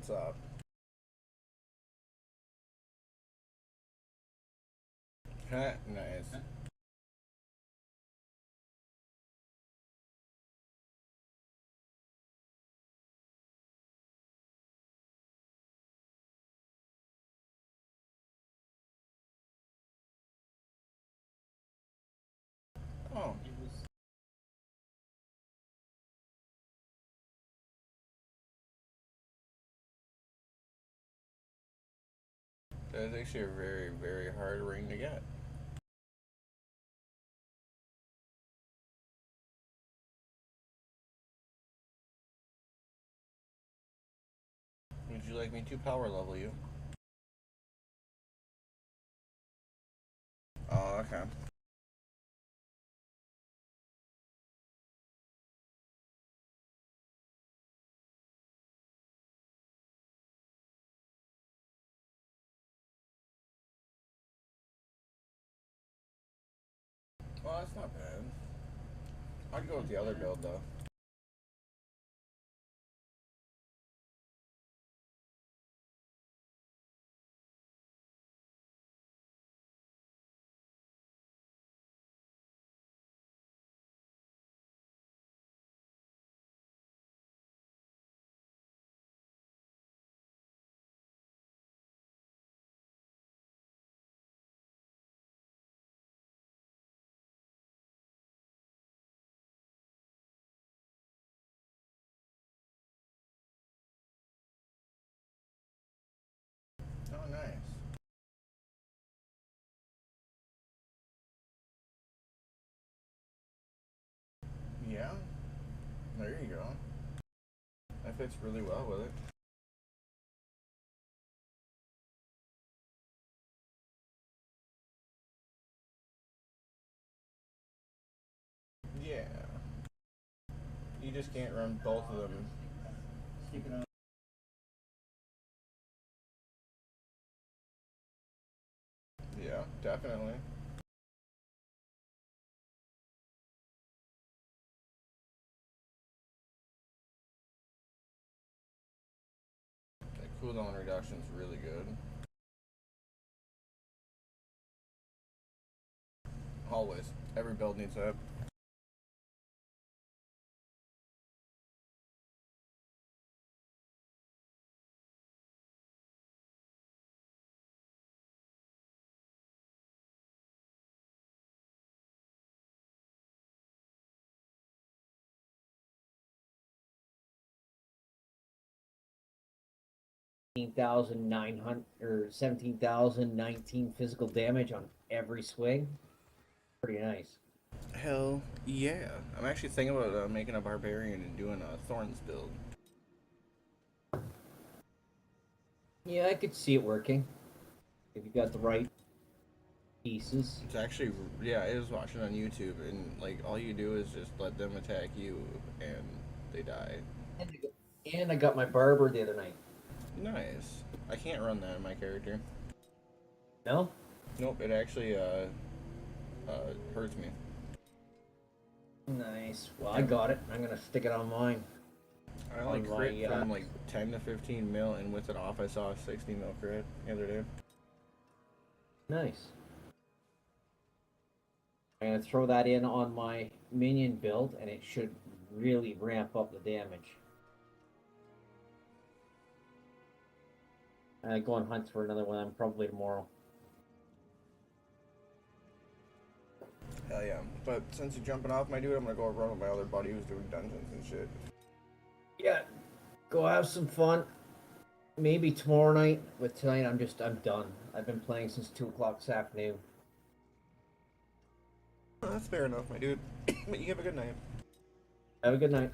What's up? Nice. Oh. That's actually a very, very hard ring to get. Would you like me to power level you? Oh, okay. Well, that's not bad. I'd go with the other build though. Oh, nice. Yeah. There you go. That fits really well with it. Yeah. You just can't run both of them. Yeah, definitely. The cooldown reduction is really good. Always. Every build needs that. Thousand nine hundred or 17,019 physical damage on every swing. Pretty nice. Hell yeah. I'm actually thinking about making a barbarian and doing a Thorns build. Yeah, I could see it working if you got the right pieces. It's actually, yeah, I was watching on YouTube, and like all you do is just let them attack you, and they die. And I got my barber the other night. Nice. I can't run that in my character. No? Nope, it actually hurts me. Nice. Well, I got it. I'm gonna stick it on mine. I only On crit my, from like 10 to 15 mil, and with it off, I saw a 60 mil crit the other day. Nice. I'm gonna throw that in on my minion build, and it should really ramp up the damage. I go and hunt for another one probably tomorrow. Hell yeah. But since you're jumping off, my dude, I'm gonna go run with my other buddy who's doing dungeons and shit. Yeah, go have some fun. Maybe tomorrow night, but tonight I'm done. I've been playing since 2 o'clock this afternoon. Oh, that's fair enough, my dude. But you have a good night. Have a good night.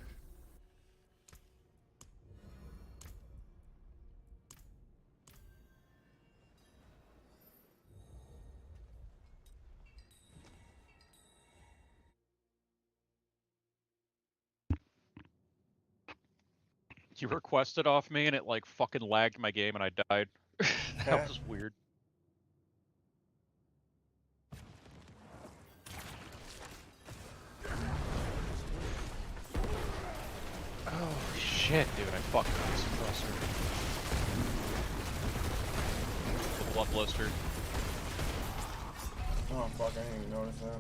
You requested off me and it like fucking lagged my game and I died. That was weird. Oh shit, dude, I fucked this suppressor. blood blister. Oh fuck, I didn't even notice that.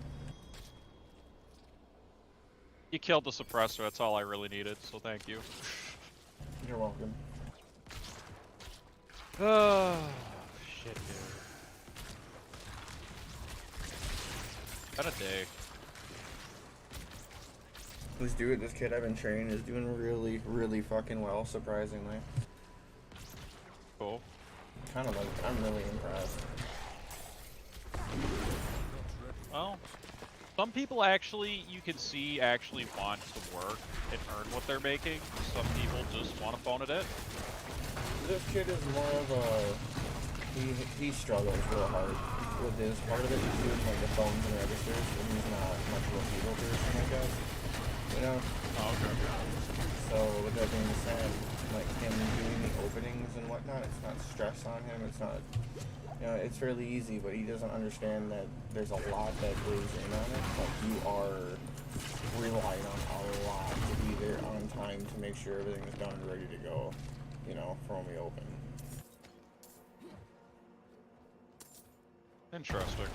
You killed the suppressor, that's all I really needed, so thank you. You're welcome. Oh, shit, dude. What a day. This kid I've been training is doing really, really fucking well, surprisingly. Cool. Kind of like, I'm really impressed. Well, some people actually, you can see, actually want to work and earn what they're making. Some people just want to phone it in. This kid is more of a... He struggles real hard with his part of it. He's doing like the phones and registers, and he's not much of a people person, I guess. You know? Oh, okay. So with that being said, like him doing the openings and whatnot, it's not stress on him. It's not, you know, it's fairly easy, but he doesn't understand that there's a lot that goes in on it. Like you are relying on a lot to be there on time to make sure everything is done and ready to go, you know, from when we open. Interesting.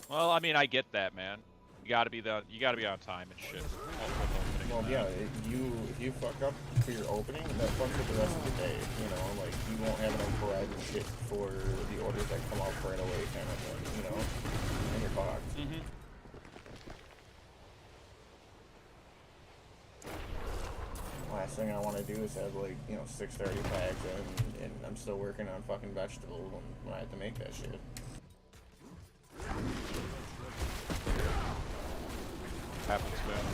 Well, I mean, I get that, man. You gotta be on time and shit. Well, yeah, if you fuck up for your opening, that fucks up the rest of the day. You know, like you won't have enough bread and shit for the orders that come out right away, kind of thing. You know, and you're fucked. Mm-hmm. Last thing I want to do is have like, you know, 6:30 packs and I'm still working on fucking vegetables when I have to make that shit. Happens, man.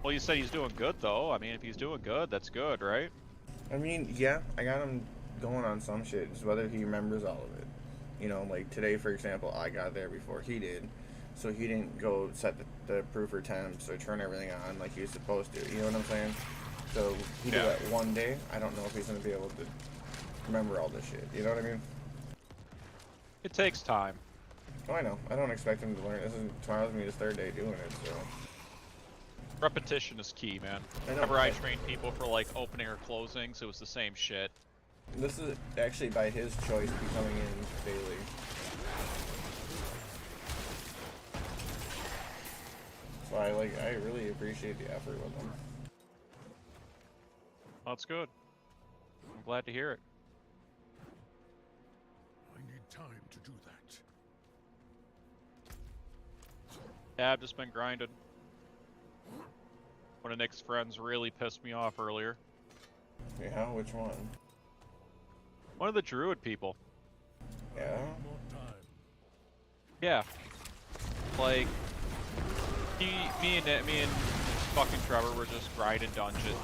Well, you said he's doing good, though. I mean, if he's doing good, that's good, right? I mean, yeah, I got him going on some shit. It's whether he remembers all of it. You know, like today, for example, I got there before he did. So he didn't go set the proofer temps or turn everything on like he was supposed to. You know what I'm saying? So he did that one day. I don't know if he's going to be able to remember all this shit. You know what I mean? It takes time. Oh, I know. I don't expect him to learn. Tomorrow's going to be his third day doing it, so... Repetition is key, man. Whenever I train people for, like, opening or closings, it was the same shit. This is actually by his choice becoming in daily. So I really appreciate the effort with him. That's good. I'm glad to hear it. I need time to do that. Yeah, I've just been grinding. One of Nick's friends really pissed me off earlier. Yeah, which one? One of the druid people. Yeah? More time. Yeah. Like, me and fucking Trevor were just grinding dungeons.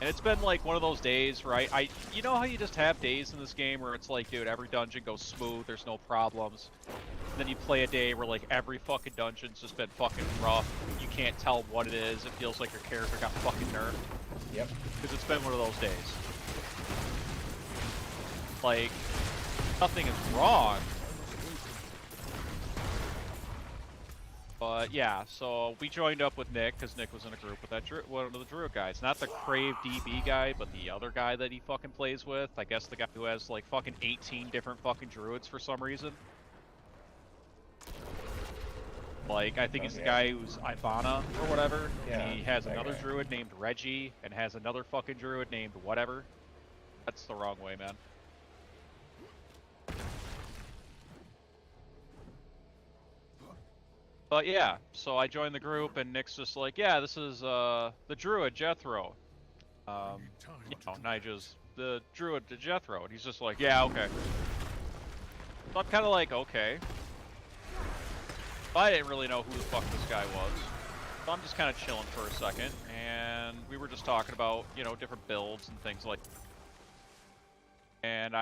And it's been like one of those days, right? You know how you just have days in this game where it's like, dude, every dungeon goes smooth, there's no problems. And then you play a day where like every fucking dungeon's just been fucking rough. You can't tell what it is. It feels like your character got fucking nerfed. Yep. Because it's been one of those days. Like, nothing is wrong. But yeah, so we joined up with Nick because Nick was in a group with that one of the Druid guys. Not the Crave DB guy, but the other guy that he fucking plays with. I guess the guy who has like fucking 18 different fucking Druids for some reason. Like, I think he's the guy who's Ivana or whatever. Yeah, and he has that another guy. Druid named Reggie and has another fucking Druid named whatever. That's the wrong way, man. But yeah, so I joined the group and Nick's just like, yeah, this is the Druid Jethro. You know, Nigel's the Druid Jethro. And he's just like, yeah, okay. So I'm kind of like, okay. I didn't really know who the fuck this guy was. So I'm just kind of chilling for a second. And we were just talking about, you know, different builds and things like that. And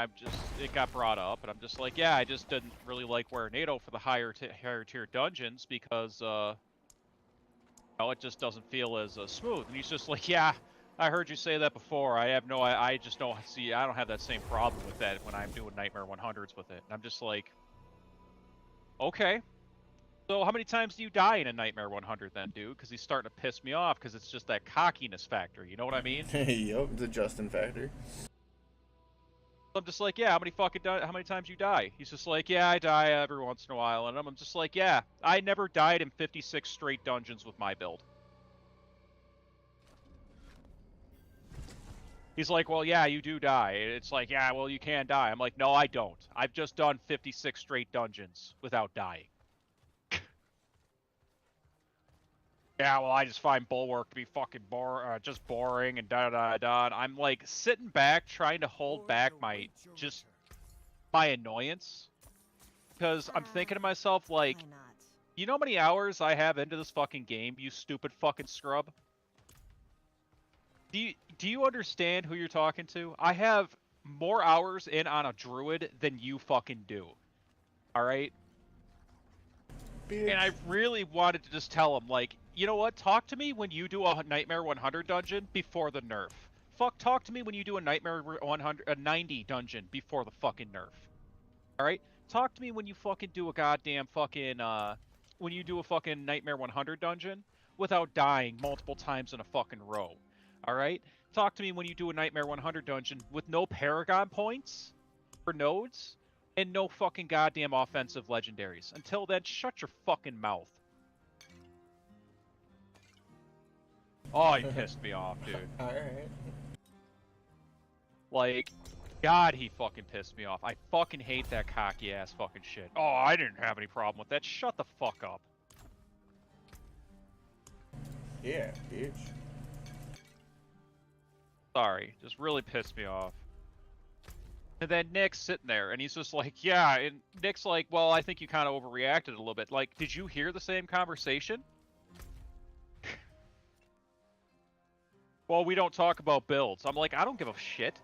it got brought up, and I'm just like, yeah, I just didn't really like wearing NATO for the higher tier dungeons because, you know, it just doesn't feel as smooth. And he's just like, yeah, I heard you say that before. I just don't see, I don't have that same problem with that when I'm doing Nightmare 100s with it. And I'm just like, okay. So how many times do you die in a Nightmare 100 then, dude? Because he's starting to piss me off because it's just that cockiness factor. You know what I mean? Yep, the Justin factor. I'm just like, yeah, how many times you die? He's just like, yeah, I die every once in a while. And I'm just like, yeah, I never died in 56 straight dungeons with my build. He's like, well, yeah, you do die. It's like, yeah, well, you can die. I'm like, no, I don't. I've just done 56 straight dungeons without dying. Yeah, well, I just find Bulwark to be fucking just boring and da-da-da-da. And I'm like sitting back trying to hold back my annoyance. Because I'm thinking to myself, like, you know how many hours I have into this fucking game, you stupid fucking scrub? Do you understand who you're talking to? I have more hours in on a druid than you fucking do. Alright? And I really wanted to just tell him, like, you know what? Talk to me when you do a Nightmare 100 dungeon before the nerf. Talk to me when you do a Nightmare 90 dungeon before the fucking nerf. Alright? Talk to me when you fucking do a goddamn fucking, when you do a fucking Nightmare 100 dungeon without dying multiple times in a fucking row. Alright? Talk to me when you do a Nightmare 100 dungeon with no Paragon points for nodes and no fucking goddamn offensive legendaries. Until then, shut your fucking mouth. Oh, he pissed me off, dude. Alright. Like, God, he fucking pissed me off. I fucking hate that cocky ass fucking shit. Oh, I didn't have any problem with that. Shut the fuck up. Yeah, bitch. Sorry, just really pissed me off. And then Nick's sitting there, and he's just like, yeah, and Nick's like, well, I think you kind of overreacted a little bit. Like, did you hear the same conversation? Well, we don't talk about builds. I'm like, I don't give a shit.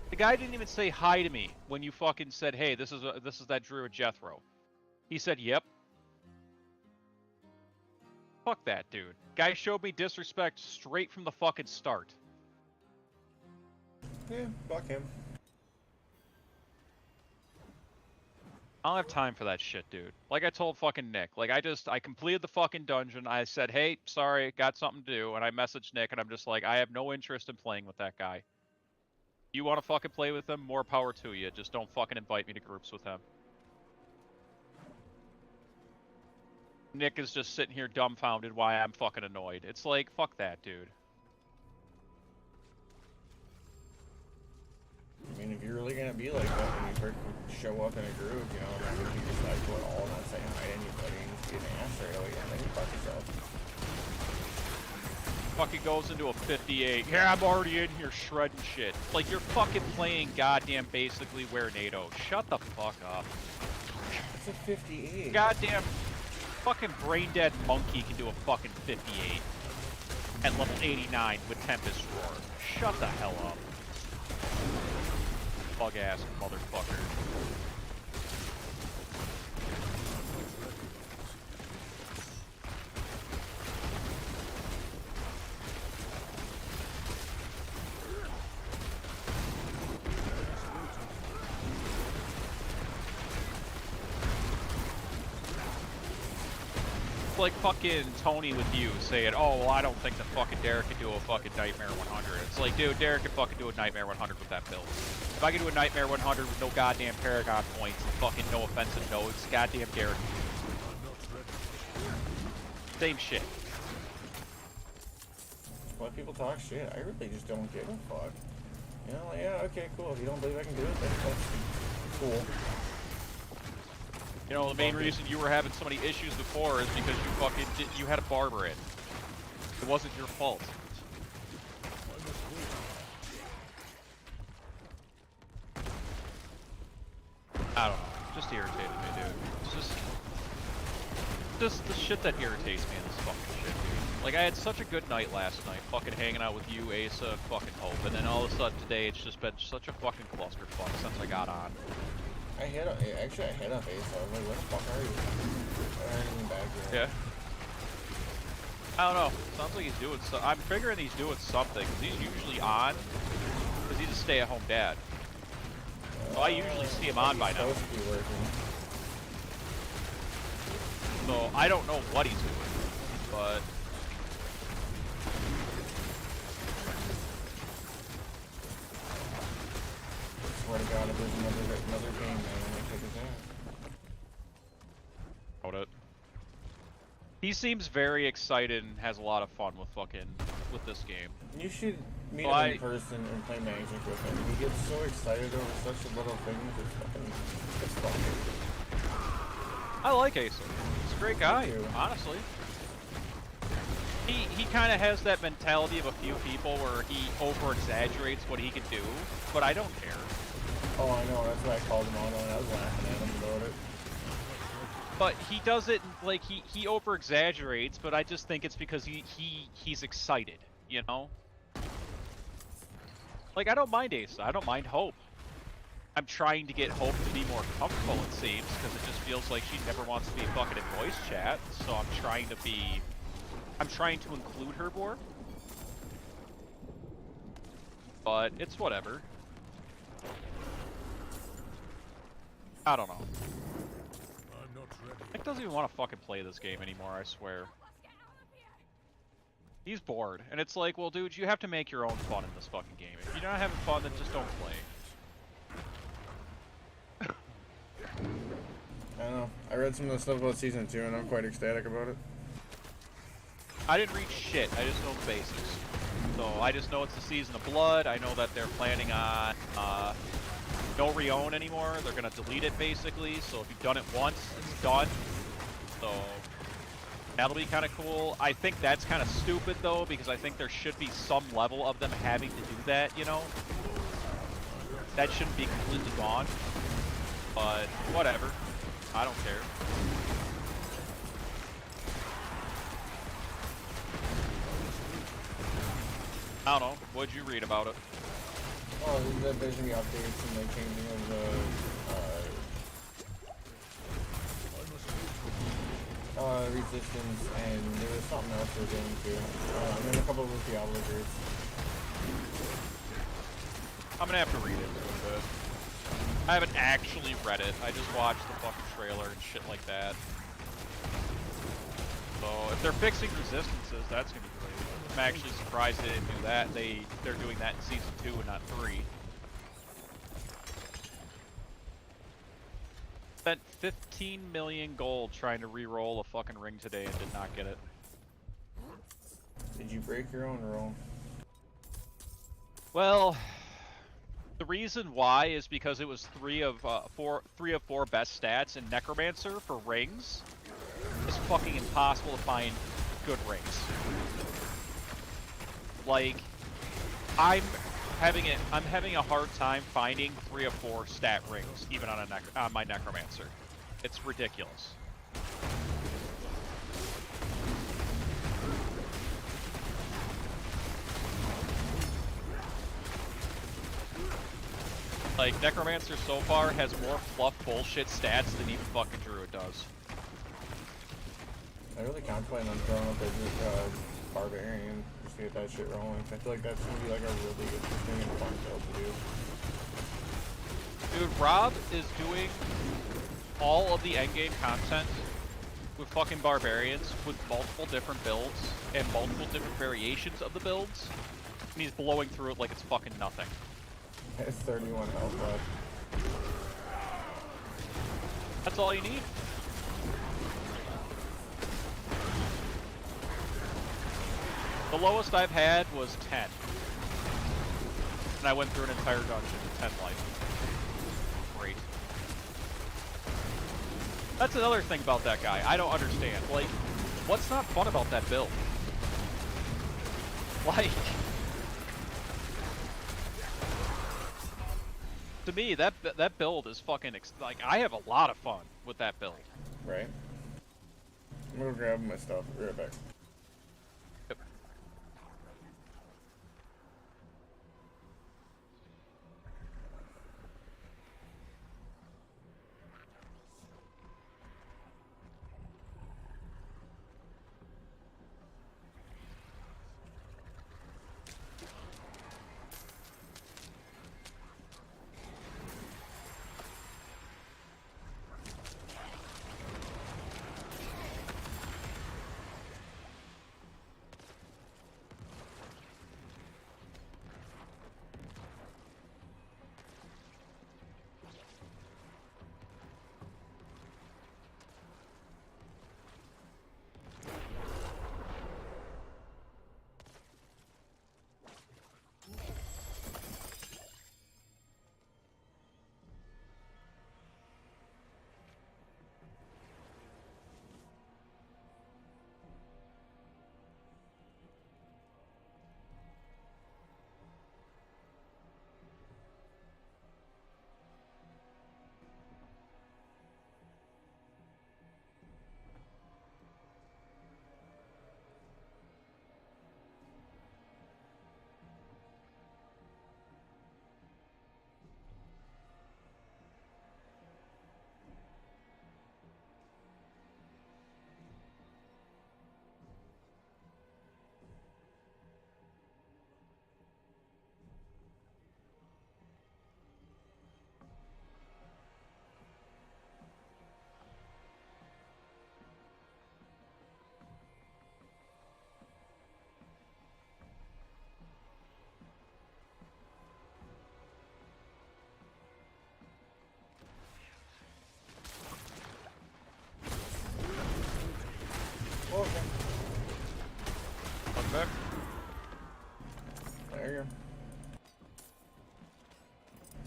The guy didn't even say hi to me when you fucking said, hey, this is that Druid Jethro. He said, yep. Fuck that dude. Guy showed me disrespect straight from the fucking start. Yeah, fuck him. I don't have time for that shit, dude. Like I told fucking Nick, like I completed the fucking dungeon. I said, hey, sorry, got something to do. And I messaged Nick and I'm just like, I have no interest in playing with that guy. You want to fucking play with him? More power to you. Just don't fucking invite me to groups with him. Nick is just sitting here dumbfounded why I'm fucking annoyed. It's like, fuck that, dude. I mean, if you're really gonna be like that when you first show up in a group, you know, not gonna keep your side foot all, not say hi to anybody, and just get an ass right away, and then you fuck yourself. Fucking goes into a 58. Yeah, I'm already in here shredding shit. Like, you're fucking playing goddamn basically where NATO. Shut the fuck up. It's a 58. Goddamn fucking brain dead monkey can do a fucking 58 at level 89 with Tempest Roar. Shut the hell up. Bug ass motherfucker. Like fucking Tony with you saying, oh, well, I don't think that fucking Derek can do a fucking Nightmare 100. It's like, dude, Derek can fucking do a Nightmare 100 with that build. If I can do a Nightmare 100 with no goddamn Paragon points and fucking no offensive nodes, goddamn Derek. Same shit. When people talk shit, I really just don't give a fuck. You know, like, yeah, okay, cool. If you don't believe I can do it, then that's cool. You know, the main reason you were having so many issues before is because you fucking you had a barber in. It wasn't your fault. I don't know. Just irritated me, dude. It's just the shit that irritates me in this fucking shit, dude. Like, I had such a good night last night, fucking hanging out with you, Asa, fucking Hope, and then all of a sudden today it's just been such a fucking clusterfuck since I got on. I hit up Asa. I was like, where the fuck are you? I ain't even back here. Yeah. I don't know. Sounds like he's doing so. I'm figuring he's doing something, because he's usually on, because he's a stay-at-home dad. So I usually see him on by now. Supposed to be working. So I don't know what he's doing, but... Swear to God, if another game, man. I'm gonna take his ass. Hold it. He seems very excited and has a lot of fun with this game. You should meet him in person and play Magic with him. He gets so excited over such little things. It's fucking. I like Asa. He's a great guy, honestly. He kind of has that mentality of a few people where he over-exaggerates what he can do, but I don't care. Oh, I know. That's why I called him out on it. I was laughing at him about it. But he does it like he over-exaggerates, but I just think it's because he's excited, you know? Like, I don't mind Asa. I don't mind Hope. I'm trying to get Hope to be more comfortable, it seems, because it just feels like she never wants to be fucking in voice chat, so I'm trying to include her more. But it's whatever. I don't know. I'm not ready. Nick doesn't even want to fucking play this game anymore, I swear. He's bored, and it's like, well, dude, you have to make your own fun in this fucking game. If you're not having fun, then just don't play. I don't know. I read some of the stuff about Season 2, and I'm quite ecstatic about it. I didn't read shit, I just know the basics. So, I just know it's the Season of Blood, I know that they're planning on, no Rion anymore, they're gonna delete it, basically, so if you've done it once, it's done. So, that'll be kinda cool. I think that's kinda stupid, though, because I think there should be some level of them having to do that, you know? That shouldn't be completely gone. But, whatever. I don't care. I don't know. What'd you read about it? Oh, there's gonna be updates and the changing of the resistance, and there was something else we're getting to. And then a couple of the Diablo groups. I'm gonna have to read it a little bit. I haven't actually read it. I just watched the fucking trailer and shit like that. So if they're fixing resistances, that's gonna be great. I'm actually surprised they didn't do that. They're doing that in Season 2 and not 3. Spent 15 million gold trying to re-roll a fucking ring today and did not get it. Did you break your own roll? Well, the reason why is because it was three of four best stats in Necromancer for rings. It's fucking impossible to find good rings. Like, I'm having a hard time finding 3 of 4 stat rings, even on my Necromancer. It's ridiculous. Like, Necromancer so far has more fluff bullshit stats than even fucking Druid does. I really contemplate on throwing up a Barbarian just to get that shit rolling. I feel like that's gonna be like a really interesting and fun build to do. Dude, Rob is doing all of the endgame content with fucking Barbarians with multiple different builds and multiple different variations of the builds, and he's blowing through it like it's fucking nothing. It's 31 health left. That's all you need. The lowest I've had was 10. And I went through an entire dungeon with 10 life. Great. That's another thing about that guy. I don't understand. Like, what's not fun about that build? Like, to me, that build is fucking like, I have a lot of fun with that build. Right? I'm gonna grab my stuff. Be right back. Yep.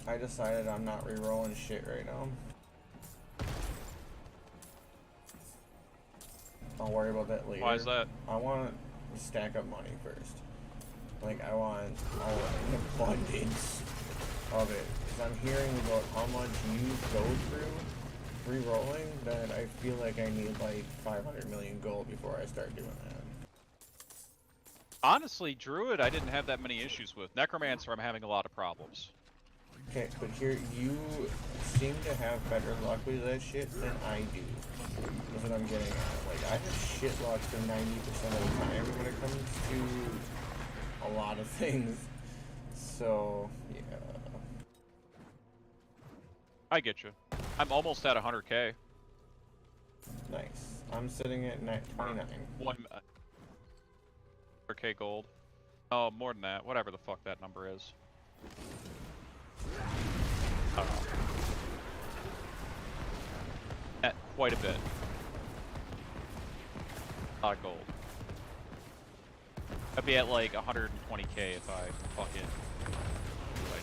I decided I'm not re-rolling shit right now. I'll worry about that later. Why is that? I want to stack up money first. Like, I want an abundance of it. Because I'm hearing about how much you go through re-rolling that I feel like I need like 500 million gold before I start doing that. Honestly, Druid I didn't have that many issues with. Necromancer I'm having a lot of problems. Okay, but here, you seem to have better luck with that shit than I do. That's what I'm getting at. Like, I have shit luck for 90% of the time when it comes to a lot of things. So, yeah. I get you. I'm almost at 100k. Nice. I'm sitting at 29. 100k gold. Oh, more than that. Whatever the fuck that number is. I don't know. At quite a bit. A lot of gold. I'd be at like 120k if I fucking do what I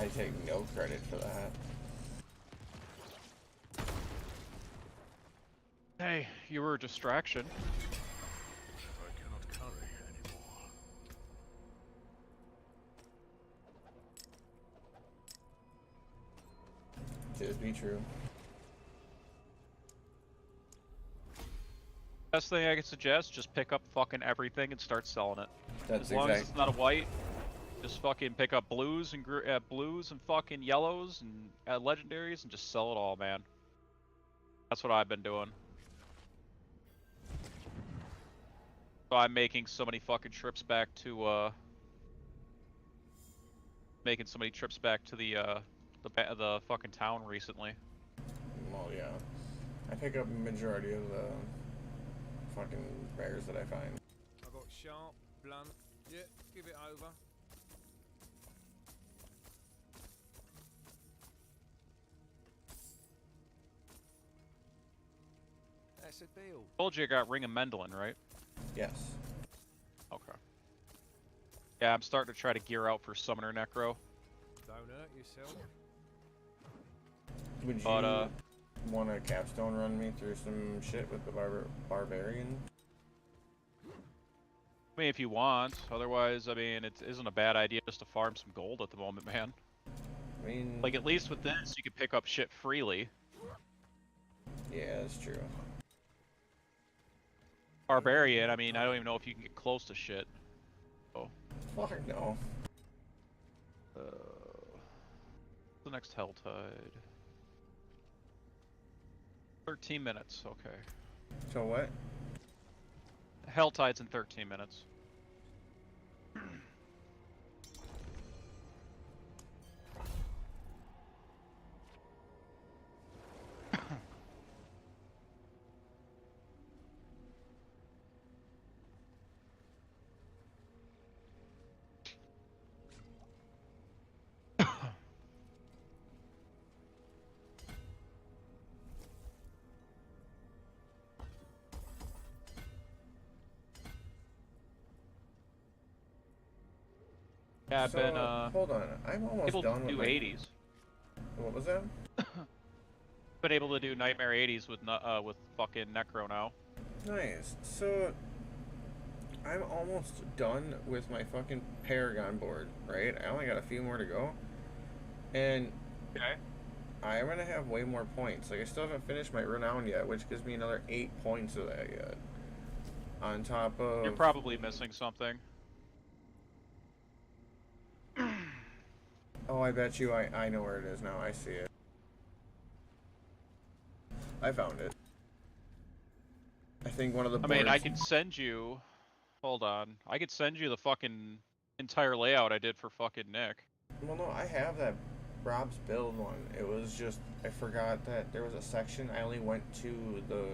did. I take no credit for that. Hey, you were a distraction. I cannot carry anymore. To be true. Best thing I could suggest, just pick up fucking everything and start selling it. That's As long as it's not a white, just fucking pick up blues and blues and fucking yellows and legendaries and just sell it all, man. That's what I've been doing. So I'm making so many fucking trips back to the fucking town recently. Well, yeah. I pick up a majority of the fucking bears that I find. I got sharp, blunt. Yeah, give it over. That's a deal. Told you I got Ring of Mendelin, right? Yes. Okay. Yeah, I'm starting to try to gear out for Summoner Necro. Don't hurt yourself. Would you But, want to capstone run me through some shit with the barbarian? I mean, if you want. Otherwise, I mean, it isn't a bad idea just to farm some gold at the moment, man. I mean, Like, at least with this, you can pick up shit freely. yeah, that's true. Barbarian, I mean, I don't even know if you can get close to shit. Oh. Fuck no. The next Helltide. 13 minutes, okay. So what? Helltide's in 13 minutes. Yeah, I've So, been hold on. I'm almost able done to with do my... 80s. What was that? Been able to do Nightmare 80s with fucking Necro now. Nice. So, I'm almost done with my fucking Paragon board, right? I only got a few more to go. And Okay. I'm gonna have way more points. Like, I still haven't finished my Renown yet, which gives me another 8 points of that yet. On top of... You're probably missing something. Oh, I bet you I know where it is now. I see it. I found it. I think one of the boards... I mean, I can send you... Hold on. I could send you the fucking entire layout I did for fucking Nick. Well, no, I have that Rob's build one. It was just... I forgot that there was a section. I only went to the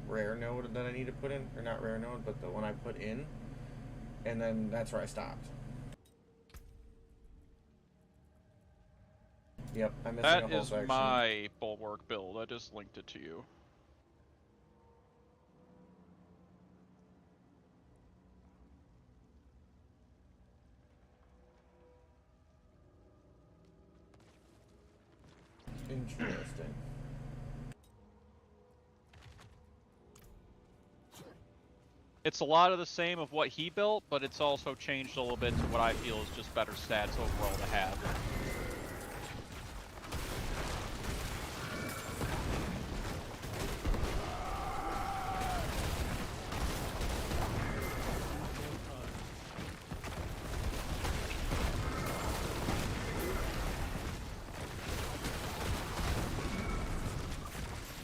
rare node that I need to put in. Or not rare node, but the one I put in. And then that's where I stopped. Yep, I'm missing a That whole is section. my bulwark build. I just linked it to you. Interesting. It's a lot of the same of what he built, but it's also changed a little bit to what I feel is just better stats overall to have.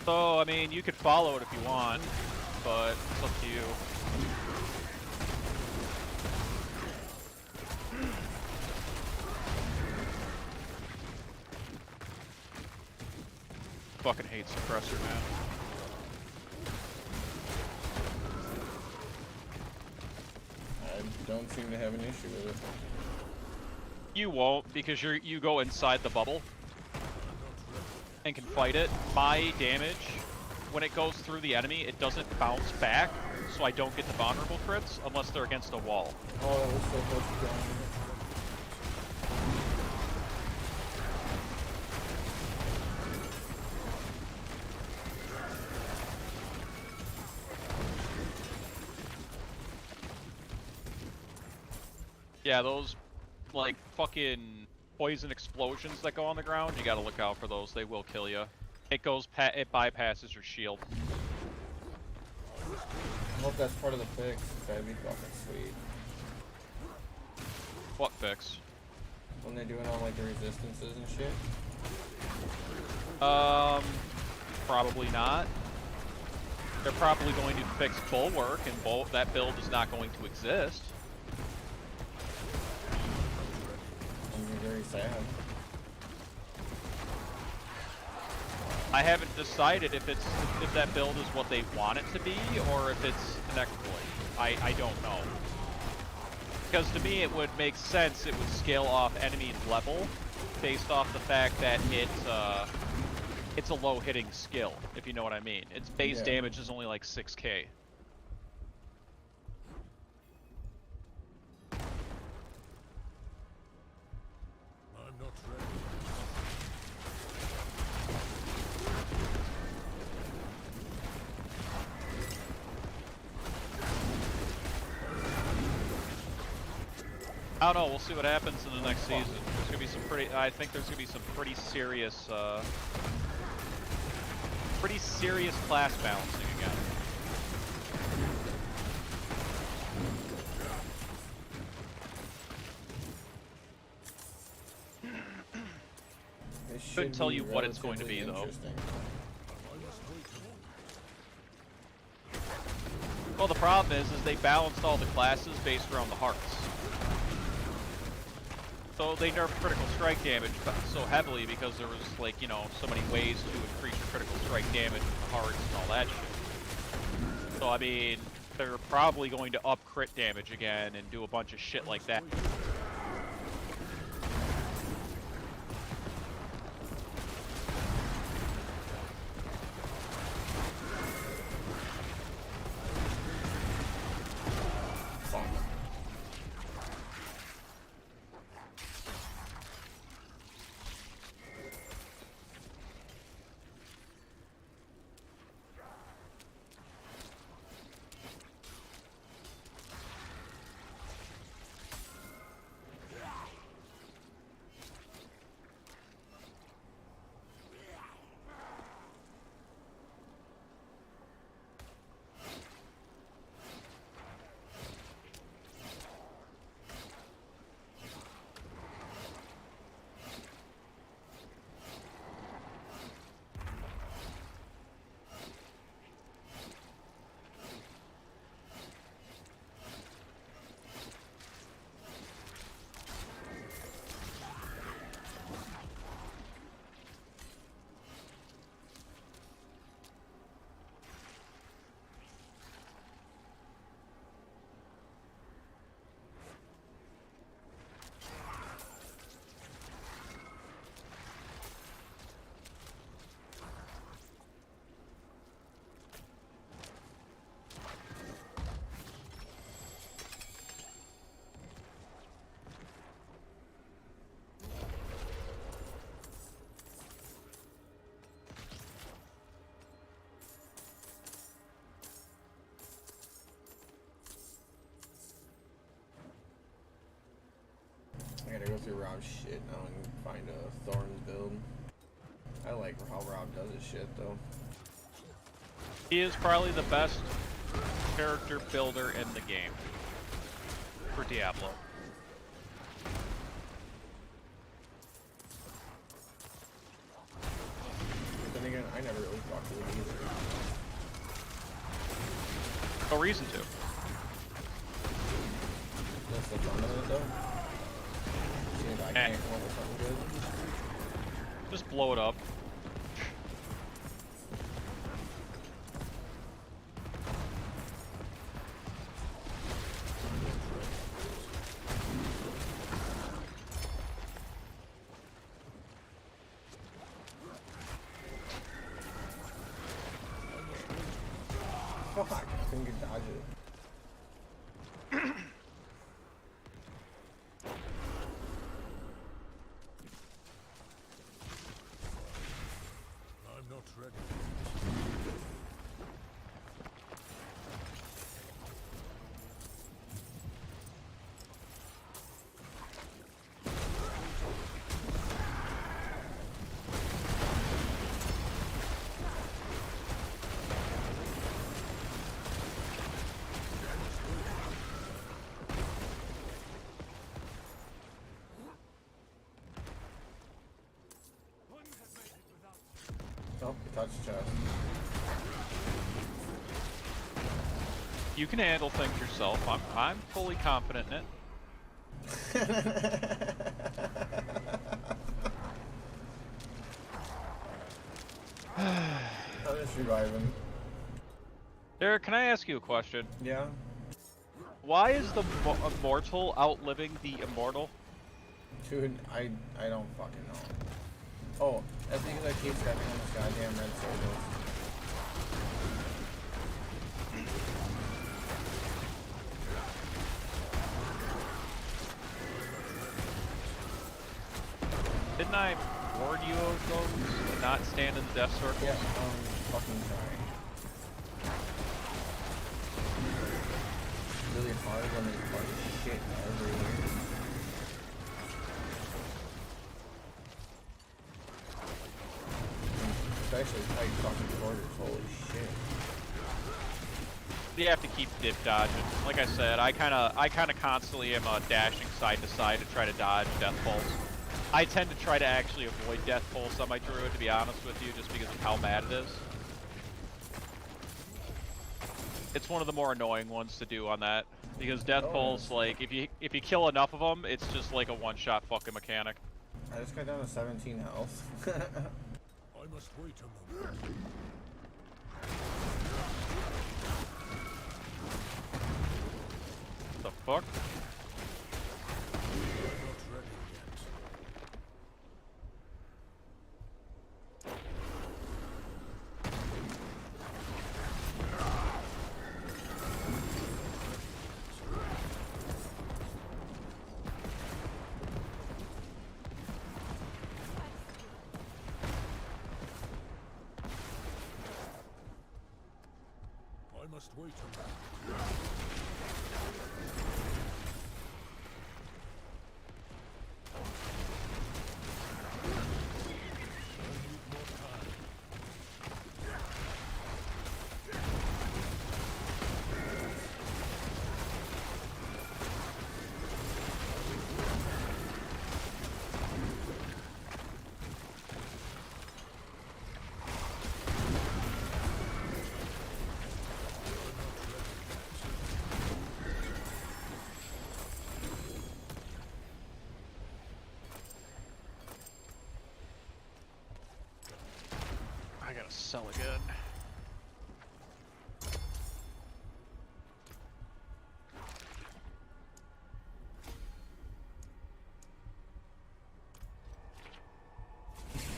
So, I mean, you could follow it if you want, but it's up to you. Fucking hate suppressor, man. I don't seem to have an issue with it. You won't, because you go inside the bubble and can fight it. My damage, when it goes through the enemy, it doesn't bounce back, so I don't get the vulnerable crits unless they're against a wall. Oh, that was so close to going. Yeah, those, like, fucking poison explosions that go on the ground, you gotta look out for those. They will kill you. It it bypasses your shield. I hope that's part of the fix. That'd be fucking sweet. What fix? When they're doing all like the resistances and shit. Probably not. They're probably going to fix bulwark, and that build is not going to exist. I'm very sad. I haven't decided if that build is what they want it to be or if it's an exploit. I don't know. Because to me it would make sense it would scale off enemy level based off the fact that it's a low hitting skill, if you know what I mean. Its base damage is only like 6k. I'm not ready. I don't know, we'll see what happens in the next season. There's gonna be some I think there's gonna be some pretty serious class balancing again. Couldn't tell you what it's going to be, though. Well, the problem is they balanced all the classes based around the hearts. So they nerfed critical strike damage so heavily because there was, like, you know, so many ways to increase your critical strike damage with the hearts and all that shit. So, I mean, they're probably going to up crit damage again and do a bunch of shit like that. gotta go through Rob's shit now and find a Thorns build. I like how Rob does his shit though. He is probably the best character builder in the game for Diablo. But then again, I never really fucked with it either. No reason to. That's the fun of it though. Seeing if I can't come up with something good. Just blow it up. Fuck, I couldn't get dodge it. I'm not ready. Oh, touch chest. You can handle things yourself. I'm fully confident in it. I'll just revive him. Derek, can I ask you a question? Yeah? Why is the immortal outliving the immortal? Dude, I don't fucking know. Oh, that's because I keep stepping on this goddamn red circle. Didn't I warn you of those? To not stand in the death circle? Yeah, fucking trying. Really hard when there's a bunch of shit everywhere. Especially tight fucking quarters, holy shit. You have to keep dip dodging. Like I said, I kind of constantly am dashing side to side to try to dodge death pulse. I tend to try to actually avoid death pulse on my druid, to be honest with you, just because of how mad it is. It's one of the more annoying ones to do on that, because death pulse, like if you kill enough of them, it's just like a one-shot fucking mechanic. I just got down to 17 health. I must wait a moment. The fuck? I'm not ready yet. I must wait a moment. I gotta sell again.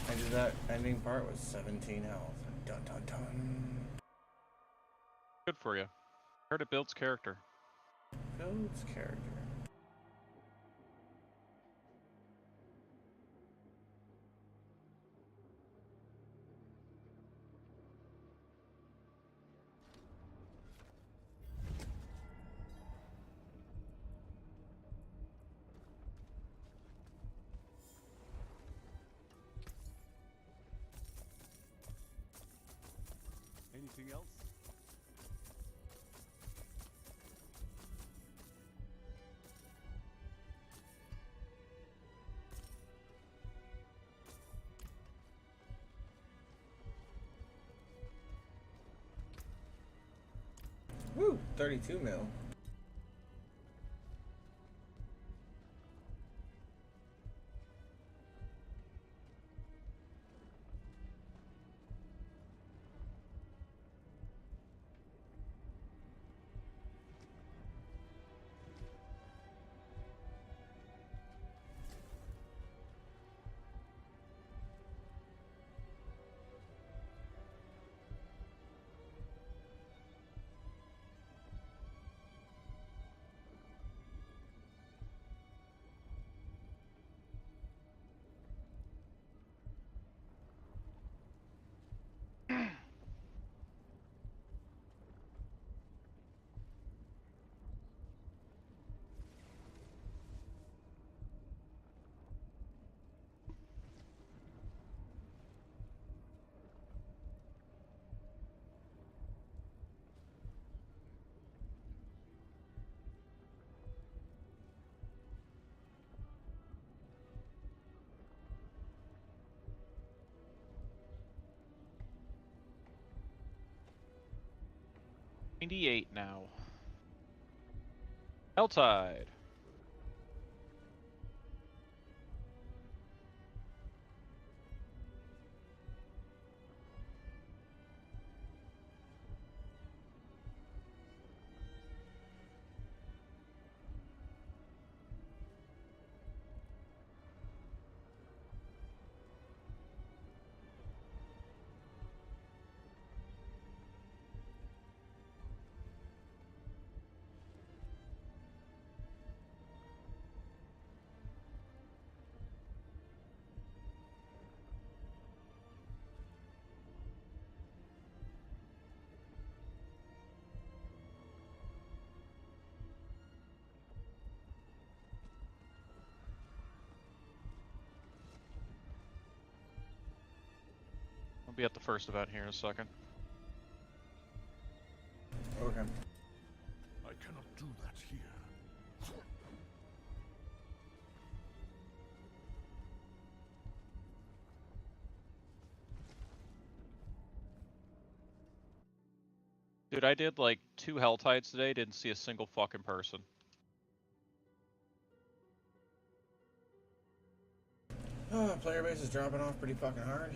I did that ending part with 17 health. Dun dun dun. Good for you. Heard it builds character. Builds character. Anything else? Woo, 32 mil. $98 now. Helltide. I'll be at the first event here in a second. Okay. I cannot do that here. Dude, I did like 2 Helltides today, didn't see a single fucking person. Player base is dropping off pretty fucking hard.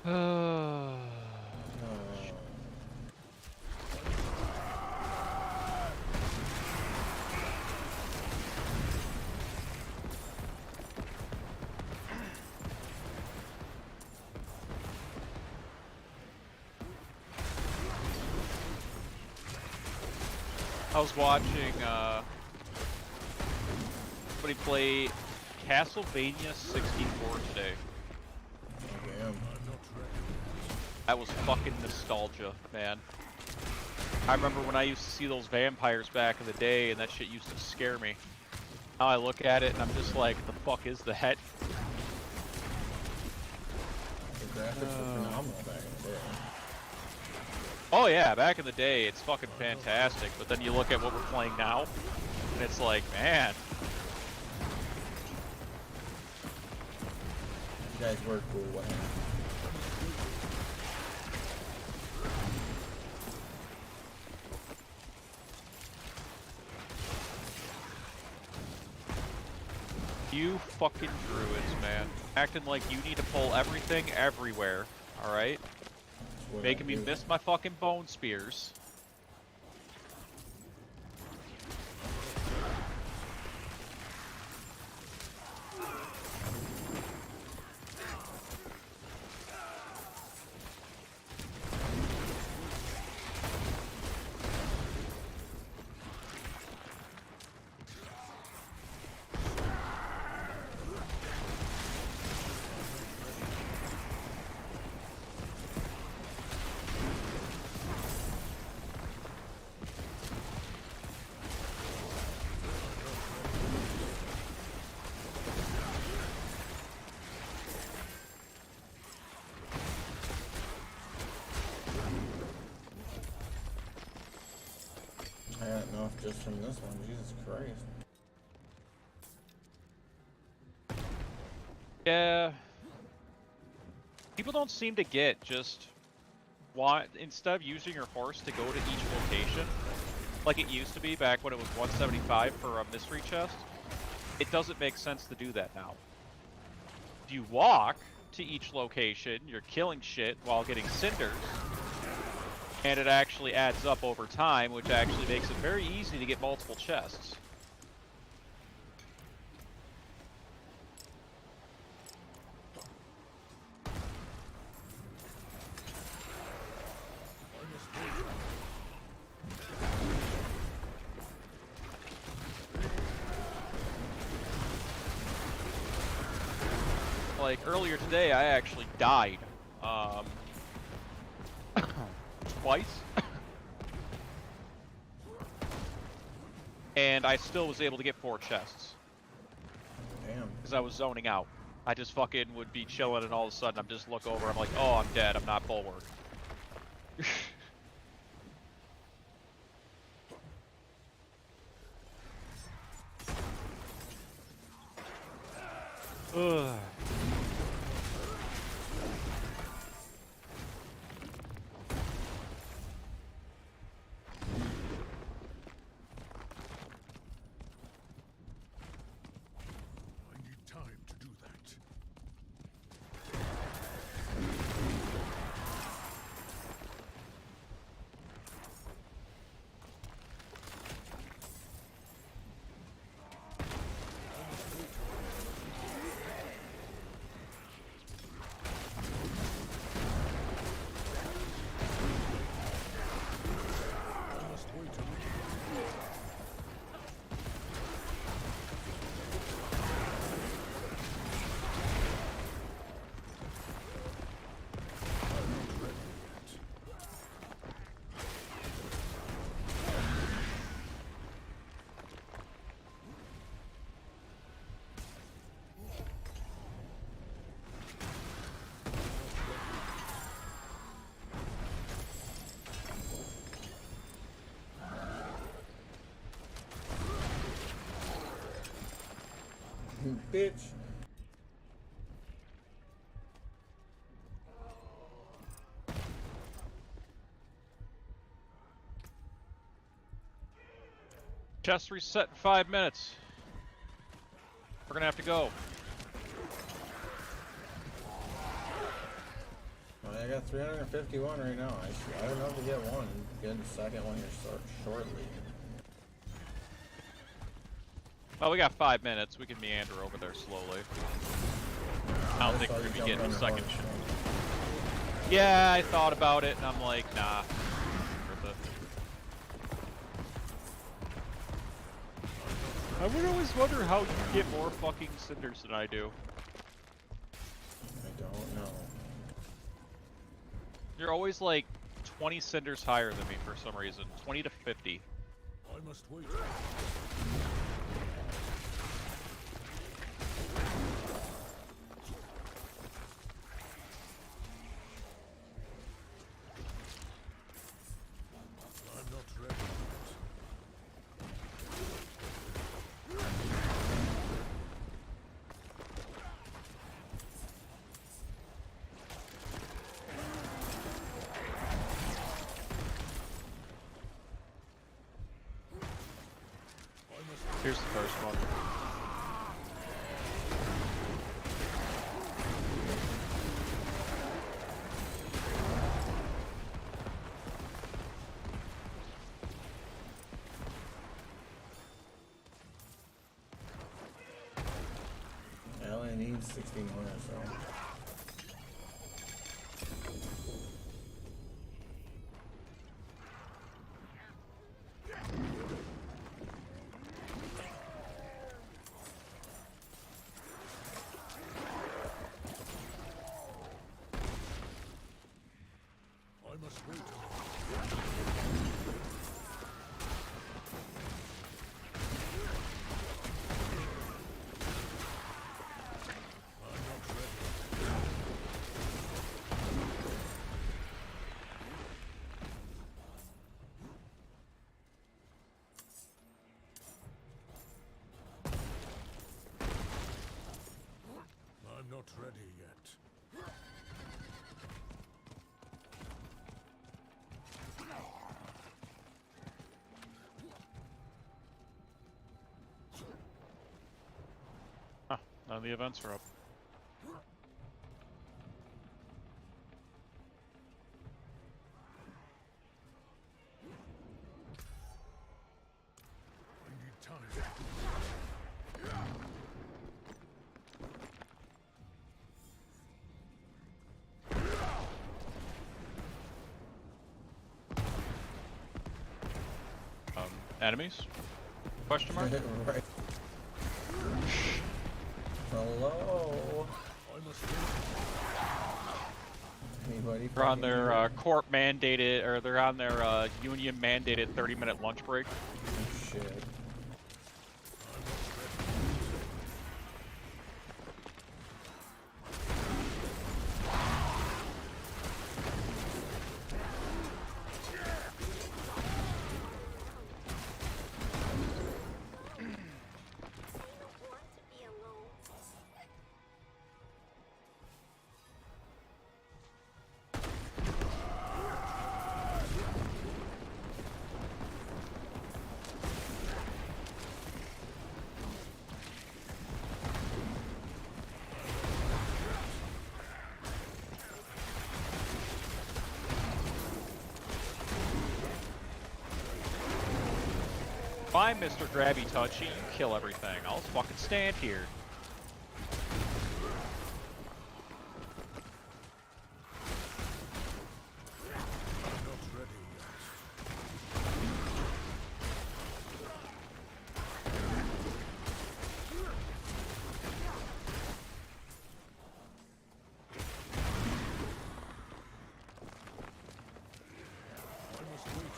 I was watching somebody play Castlevania 64 today. Damn. That was fucking nostalgia, man. I remember when I used to see those vampires back in the day, and that shit used to scare me. Now I look at it and I'm just like, the fuck is that? The graphics were phenomenal back in the day. Oh yeah, back in the day, it's fucking fantastic. But then you look at what we're playing now, and it's like, man. You guys were cool. What happened? You fucking druids, man. Acting like you need to pull everything everywhere, alright? What Making I me do. miss my fucking bone spears. I got enough just from this one. Jesus Christ. Yeah. People don't seem to get just instead of using your horse to go to each location, like it used to be back when it was 175 for a mystery chest, it doesn't make sense to do that now. If you walk to each location, you're killing shit while getting cinders, and it actually adds up over time, which actually makes it very easy to get multiple chests. Like earlier today, I actually died twice, and I still was able to get 4 chests Damn. because I was zoning out. I just fucking would be chilling, and all of a sudden I'm just look over, I'm like, oh, I'm dead. I'm not bulwark. Ugh. I need time to do that. I must wait a little. I'm not ready yet. Bitch. Chest reset in 5 minutes. We're gonna have to go. I got 351 right now. I don't know if you get one. Get the second one here shortly. Well, we got 5 minutes. We can meander over there slowly. I don't think we're gonna be getting a second shot. Yeah, I thought about it, and I'm like, nah. Worth it. I would always wonder how you get more fucking cinders than I do. I don't know. You're always like 20 cinders higher than me for some reason. 20 to 50. I must wait. I'm not ready Here's the first one. I only need 60 more, so. I must wait. I'm not ready yet. Huh, none of the events are up. I need time. Enemies? Question mark? Right. Hello? I must wait. Anybody? They're on fucking their here? court mandated, or they're on their union mandated 30-minute lunch break. Oh, shit. Fine, Mr. Grabby Touchy, you kill everything. I'll just fucking stand here. I'm not ready yet. I must wait.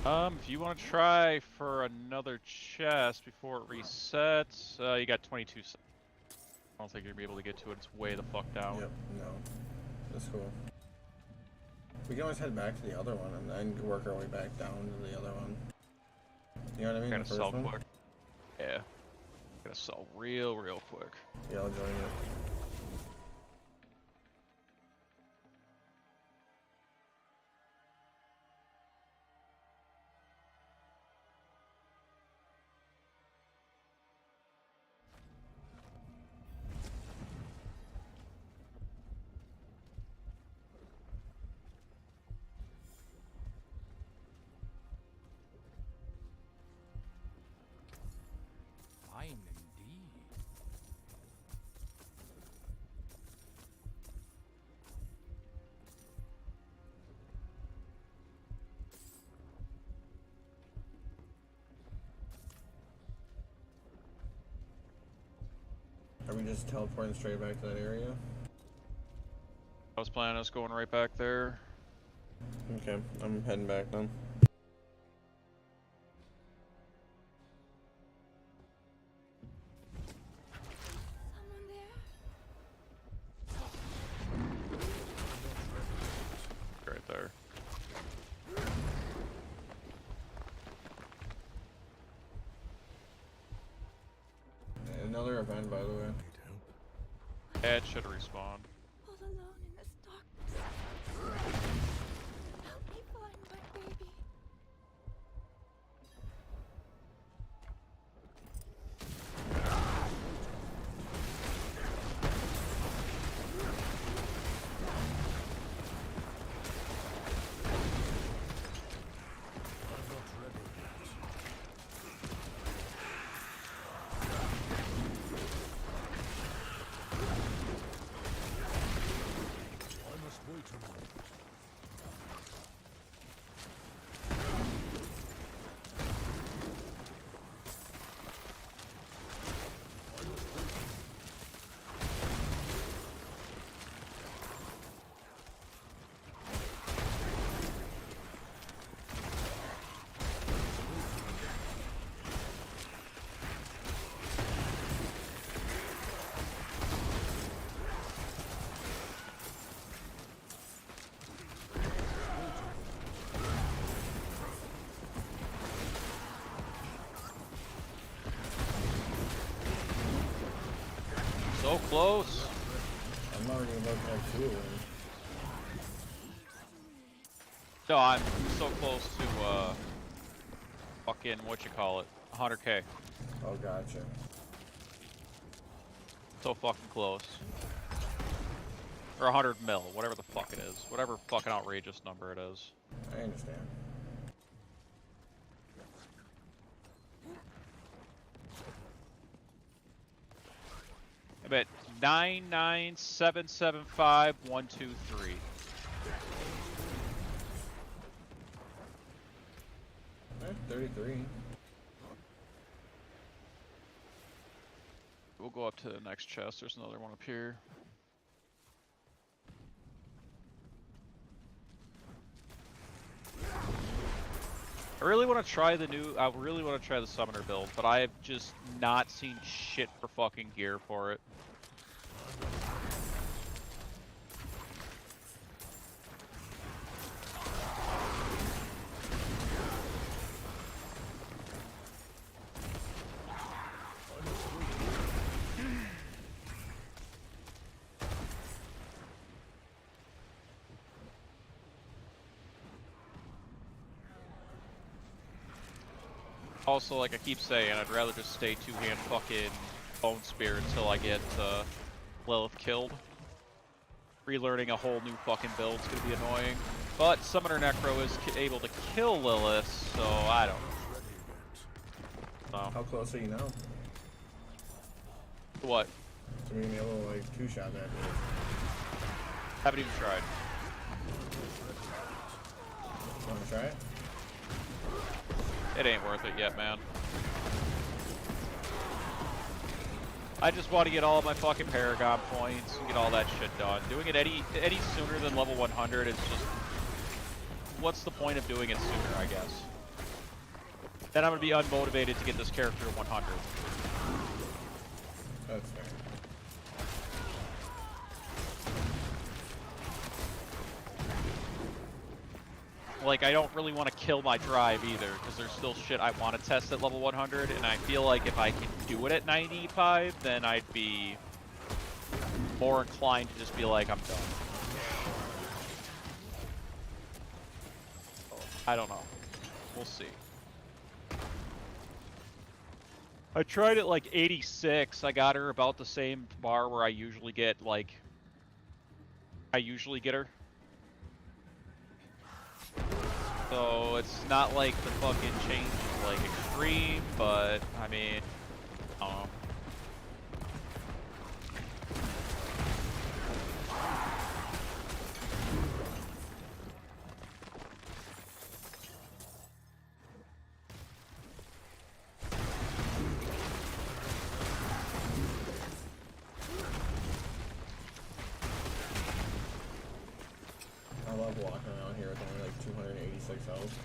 If you want to try for another chest before it resets, you got 22 seconds. I don't think you're gonna be able to get to it. It's way the fuck down. Yep, no. That's cool. We can always head back to the other one and then work our way back down to the other one. You know what I mean? Gonna The first sell one? quick. Yeah. Gonna sell real quick. Yeah, I'll join you. Fine indeed. Are we just teleporting straight back to that area? I was planning on us going right back there. Okay, I'm heading back then. Someone there? Right there. Another event, by the way. Need help? Yeah, it should respawn. All alone in this darkness. Help me find my baby. I'm not ready yet. I must wait a moment. So close. I'm already about to have two of them. No, I'm so close to fucking what you call it, 100k. Oh, gotcha. So fucking close. Or 100 mil, whatever the fuck it is. Whatever fucking outrageous number it is. I understand. I'm at 99775-123. Eh, 33. We'll go up to the next chest. There's another one up here. I really want to try the new. I really want to try the summoner build, but I have just not seen shit for fucking gear for it. Also, like I keep saying, I'd rather just stay two-hand fucking Bone Spear until I get Lilith killed. Relearning a whole new fucking build is gonna be annoying. But Summoner Necro is able to kill Lilith, so I don't know. How close are you now? What? So we can be able to like two-shot that dude. Haven't even tried. Wanna try it? It ain't worth it yet, man. I just want to get all of my fucking Paragon points and get all that shit done. Doing it any sooner than level 100 is just... What's the point of doing it sooner, I guess? then I'm gonna be unmotivated to get this character to 100. That's fair. Like, I don't really want to kill my drive either, because there's still shit I want to test at level 100, and I feel like if I can do it at 95, then I'd be more inclined to just be like, I'm done. I don't know. We'll see. I tried at like 86. I got her about the same bar where I usually get, like... I usually get her. So it's not like the fucking change is like extreme, but I mean, I don't know. I love walking around here with only like 286 health.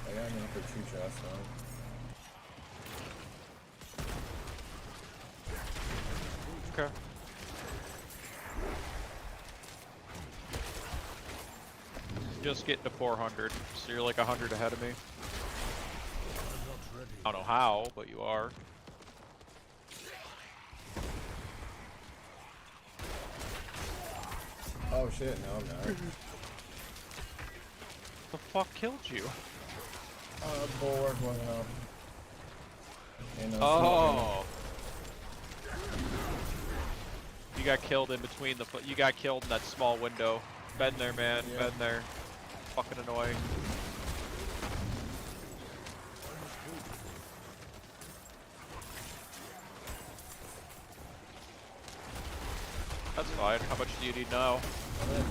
I got enough for 2 chests now. Okay. Just getting to 400, so you're like 100 ahead of me. I don't know how, but you are. Oh shit, no I'm not. The fuck killed you? Bulwark wasn't up. And, Oh. You got killed in between the. You got killed in that small window. Been there, man. Yeah. Been there. Fucking annoying. That's fine. How much do you need now? I'm at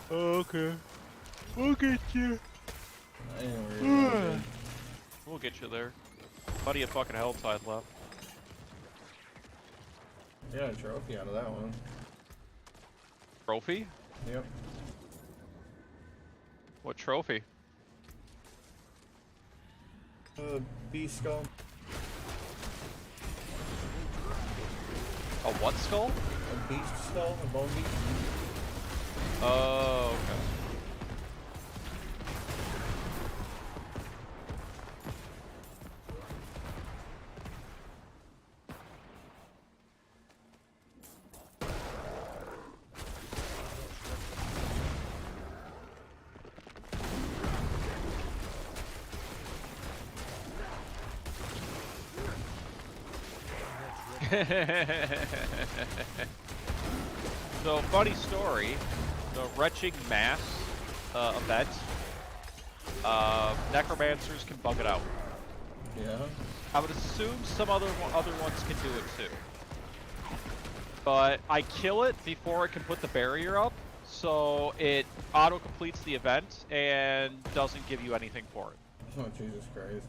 300. Okay. We'll get you. I ain't really good. We'll get you there. Plenty of fucking health side left. Yeah, a trophy out of that one. Trophy? Yep. What trophy? Beast skull. A what skull? A beast skull? A bone beast? Oh, okay. So, funny story, the Retching Mass event, necromancers can bug it out. Yeah. I would assume some other ones can do it too. But I kill it before it can put the barrier up, so it auto-completes the event and doesn't give you anything for it. Oh, Jesus Christ.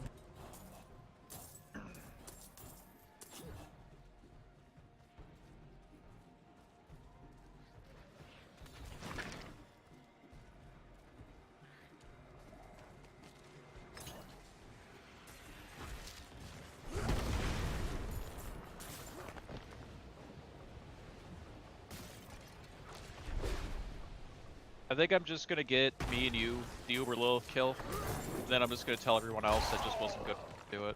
I think I'm just gonna get me and you the Uber Lilith kill. Then I'm just gonna tell everyone else that just wasn't good to do it.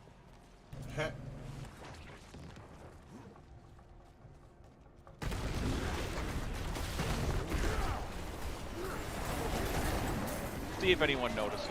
See if anyone notices.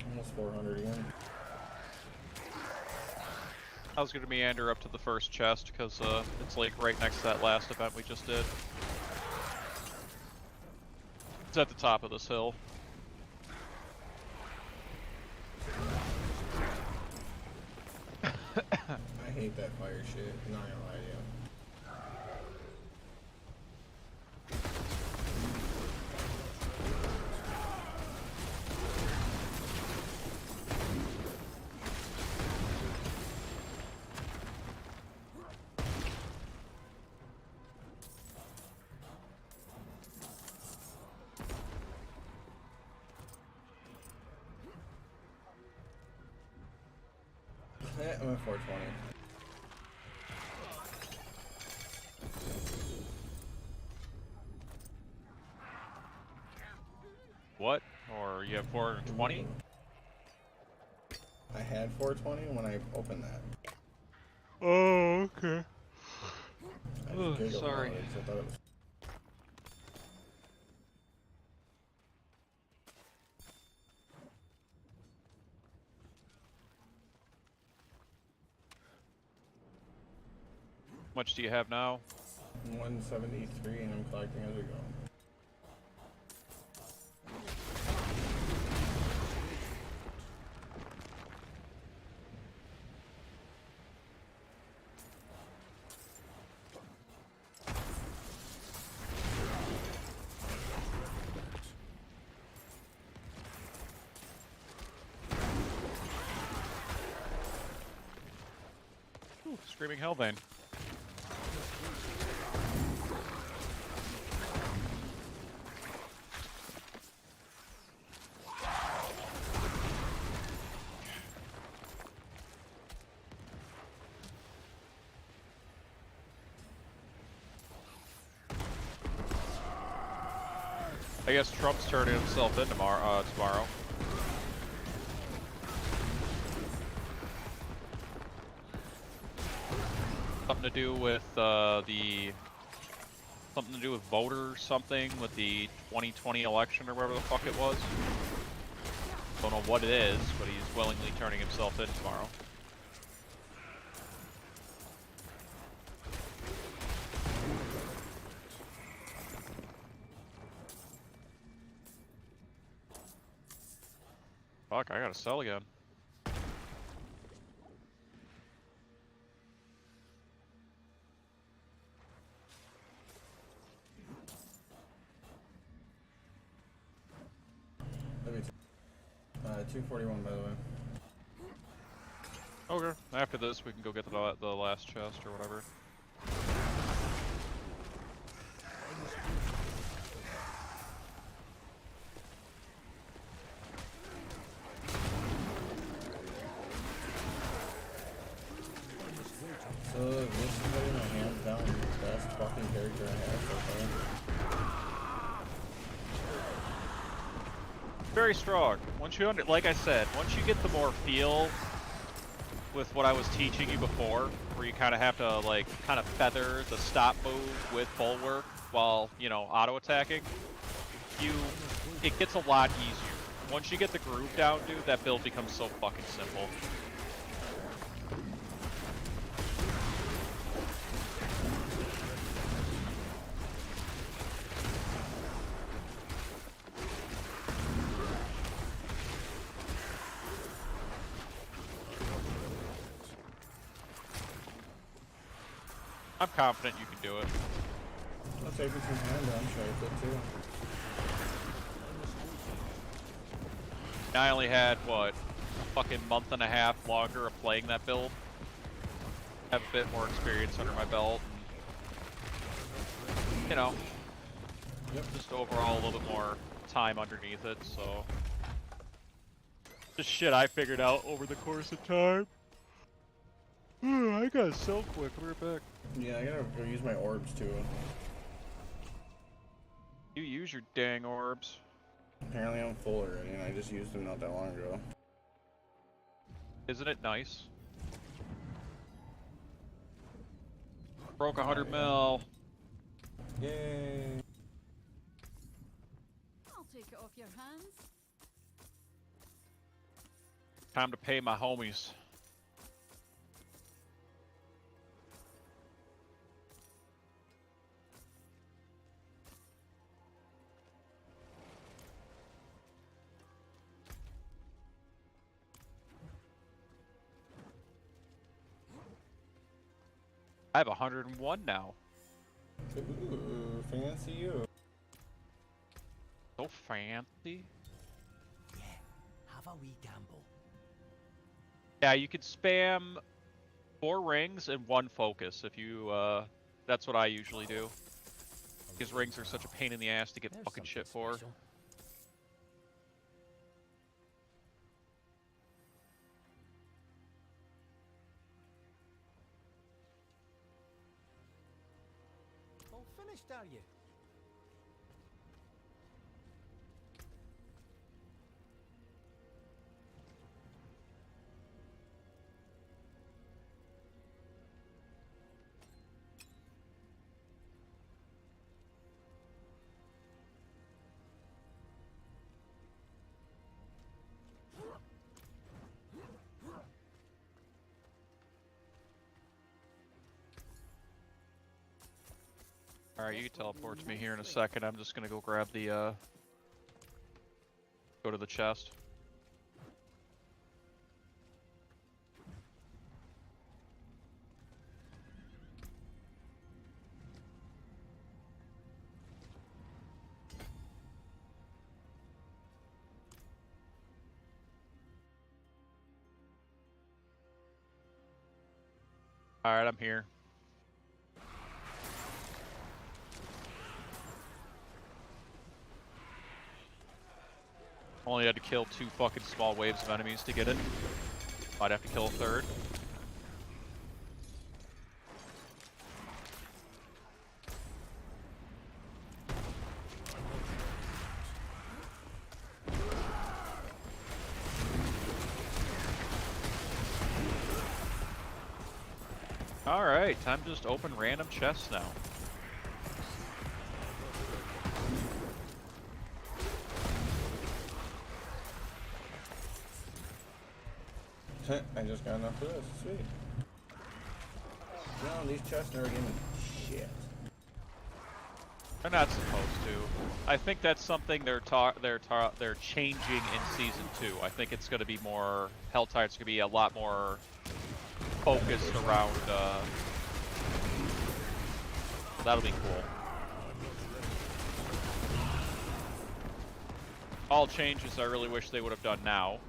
Almost 400 again. I was gonna meander up to the first chest because it's like right next to that last event we just did. It's at the top of this hill. I hate that fire shit. I'm not gonna lie to you. Yeah, I'm at 420. What? Or you have 420? I had 420 when I opened that. Oh, okay. I Ugh, just giggled sorry. about it 'cause I thought it was. How much do you have now? 173 and I'm collecting as we go. Ooh, Screaming Hellbane. I guess Trump's turning himself in tomorrow. Something to do with something to do with voters, something with the 2020 election or whatever the fuck it was. Don't know what it is, but he's willingly turning himself in tomorrow. Fuck, I gotta sell again. Let me 241 by the way. Okay. After this, we can go get the last chest or whatever. So this is really my hands down the best fucking character I have so far. Very strong. Once you like I said, once you get the more feel with what I was teaching you before, where you kind of have to like kind of feather the stop move with bulwark while, you know, auto attacking, it gets a lot easier. Once you get the groove down, dude, that build becomes so fucking simple. I'm confident you can do it. I'll take it from hand, I'm sure I could too. I only had, what, a fucking month and a half longer of playing that build. Have a bit more experience under my belt. And, you know, just overall a little bit more time underneath it, so. Just shit I figured out over the course of time. I got so quick. We're back. Yeah, I gotta go use my orbs too. You use your dang orbs. Apparently I'm full already, and I just used them not that long ago. Isn't it nice? Broke 100 yeah. mil. Yay! I'll take it off your hands. Time to pay my homies. I have 101 now. Ooh, fancy you. So fancy. Yeah, have a wee gamble. Yeah, you could spam 4 rings and 1 focus if you, that's what I usually do. Because rings are such a pain in the ass to get There's fucking shit something for. special. All finished, are you? Alright, you can teleport to me here in a second. I'm just gonna go grab the, go to the chest. Alright, I'm here. Only had to kill 2 fucking small waves of enemies to get it. Might have to kill a 3rd. Alright, time to just open random chests now. I just got enough of this. Sweet. No, these chests never give me shit. They're not supposed to. I think that's something they're changing in season 2. I think it's going to be more Helltide's going to be a lot more focused around. That'll be cool. All changes I really wish they would have done now.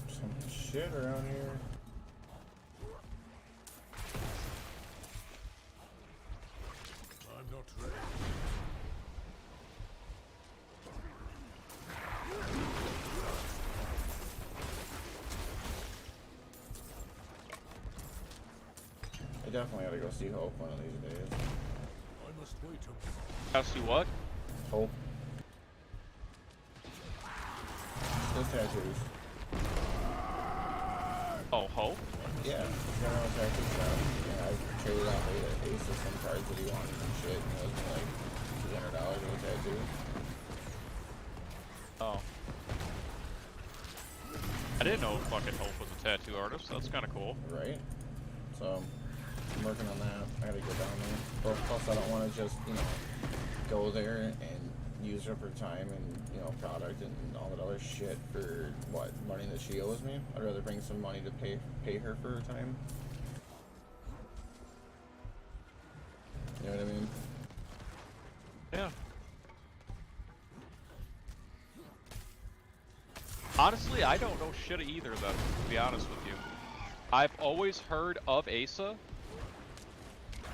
Some shit around here. I'm not ready. I definitely gotta go see Hope one of these days. I must wait a moment. Now see what? Hope. The tattoos. Oh, Hope? Yeah, he's got no tattoo shop. Yeah, I traded off Ace of some cards that he wanted and shit, and it was like $200 of a tattoo. Oh. I didn't know fucking Hope was a tattoo artist. That's kind of cool. Right? So, I'm working on that. I gotta go down there. But plus, I don't want to just, go there and use up her time and, product and all that other shit for, money that she owes me. I'd rather bring some money to pay her for her time. You know what I mean? Yeah. Honestly, I don't know shit of either of them, to be honest with you. I've always heard of Asa,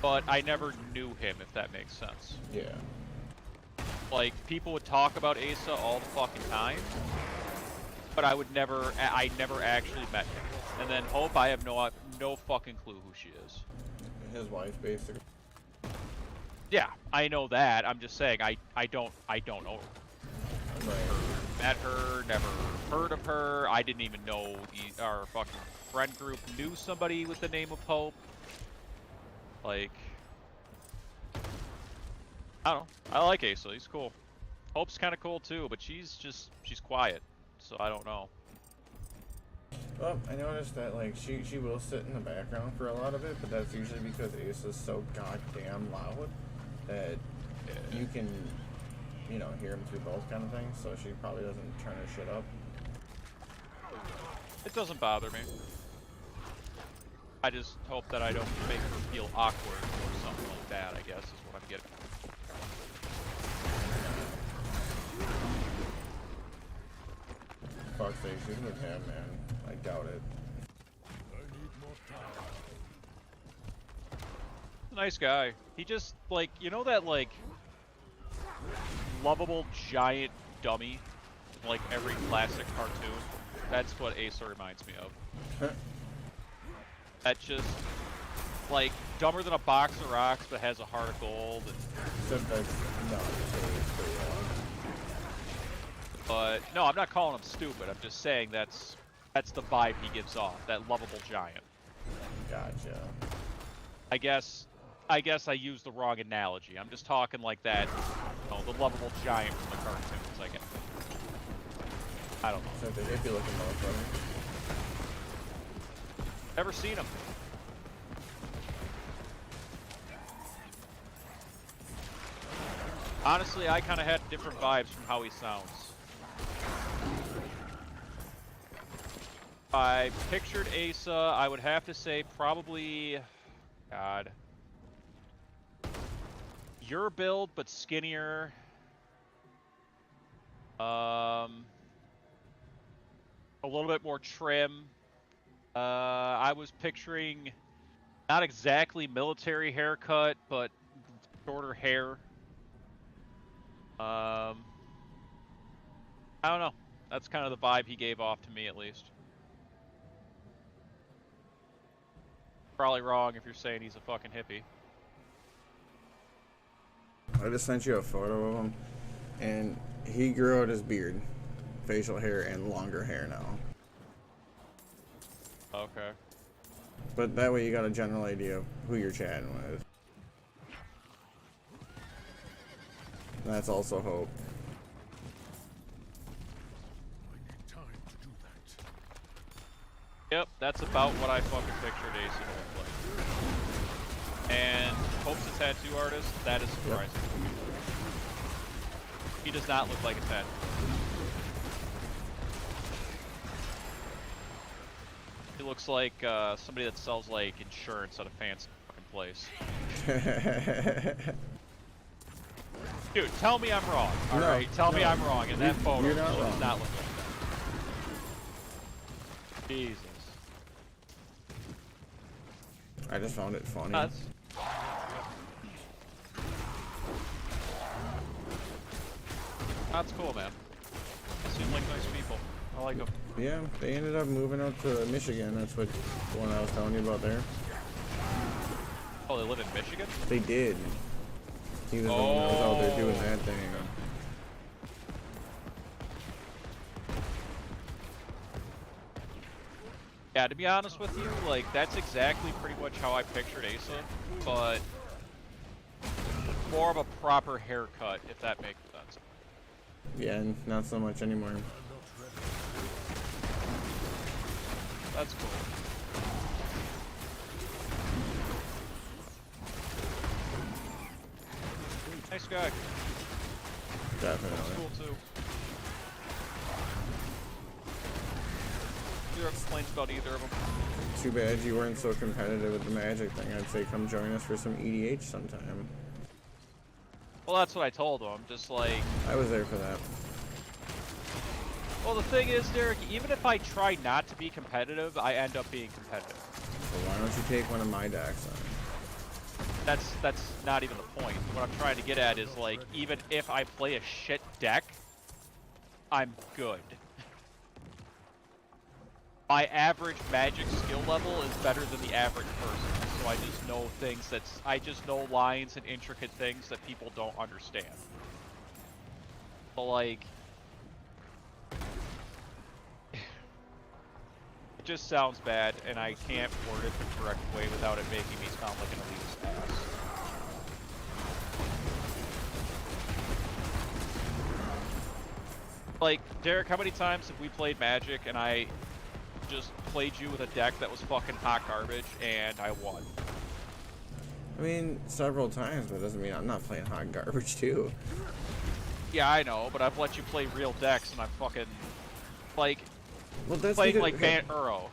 but I never knew him, if that makes sense. Yeah. Like, people would talk about Asa all the fucking time, but I never actually met him. And then Hope, I have no fucking clue who she is. His wife, basically. Yeah, I know that. I'm just saying, I don't know her. Right. Met her, never heard of her. I didn't even know our fucking friend group knew somebody with the name of Hope. Like, I don't know. I like Asa. He's cool. Hope's kind of cool too, but she's quiet, so I don't know. Well, I noticed that like she will sit in the background for a lot of it, but that's usually because Asa's so goddamn loud that you can, you know, hear him through both kind of things. So she probably doesn't turn her shit up. It doesn't bother me. I just hope that I don't make her feel awkward or something like that, I guess, is what I'm getting. Fuck's sake, she's with him, man. I doubt it. I need more time. Nice guy. He just, like, you know that, like, lovable giant dummy in, like, every classic cartoon? That's what Asa reminds me of. That just, like, dumber than a box of rocks, but has a heart of gold. Except that's not pretty long. But no, I'm not calling him stupid. I'm just saying that's the vibe he gives off. That lovable giant. Gotcha. I guess I used the wrong analogy. I'm just talking like that. You know, the lovable giant from the cartoons. I guess. I don't know. Except the hippie looking motherfucker. Never seen him. Honestly, I kind of had different vibes from how he sounds. If I pictured Asa, I would have to say probably, God, your build but skinnier. A little bit more trim. I was picturing not exactly military haircut, but shorter hair. I don't know. That's kind of the vibe he gave off to me, at least. Probably wrong if you're saying he's a fucking hippie. I just sent you a photo of him, and he grew out his beard, facial hair, and longer hair now. Okay. But that way you got a general idea of who you're chatting with. And that's also Hope. I need time to do that. Yep, that's about what I fucking pictured Ace to look like. And Hope's a tattoo artist. That is surprising. Yep. He does not look like a tattoo. He looks like somebody that sells like insurance at a fancy fucking place. Dude, tell me I'm wrong. Alright, tell me I'm wrong. In that photo, you're not he wrong. does not look like that. Jesus. I just found it funny. That's cool, man. They seem like nice people. I like them. Yeah, they ended up moving up to Michigan. That's what the one I was telling you about there. Oh, they live in Michigan? They did. He was the one that was out there doing that thing. Yeah, to be honest with you, like, that's exactly pretty much how I pictured Asa, but more of a proper haircut, if that makes sense. Yeah, and not so much anymore. That's cool. Nice guy. Definitely. That's cool too. Zero complaints about either of them. Too bad you weren't so competitive with the Magic thing. I'd say come join us for some EDH sometime. Well, that's what I told him. Just like, I was there for that. Well, the thing is, Derek, even if I try not to be competitive, I end up being competitive. So why don't you take one of my decks then? That's not even the point. What I'm trying to get at is, like, even if I play a shit deck, I'm good. My average magic skill level is better than the average person, so I just know things I just know lines and intricate things that people don't understand. But, like, it just sounds bad, and I can't word it the correct way without it making me sound like an elitist ass. Like, Derek, how many times have we played Magic and I just played you with a deck that was fucking hot garbage and I won? I mean, several times, but it doesn't mean I'm not playing hot garbage too. Yeah, I know, but I've let you play real decks and I'm fucking, like, Well, that's playing because, like okay, Van Uro.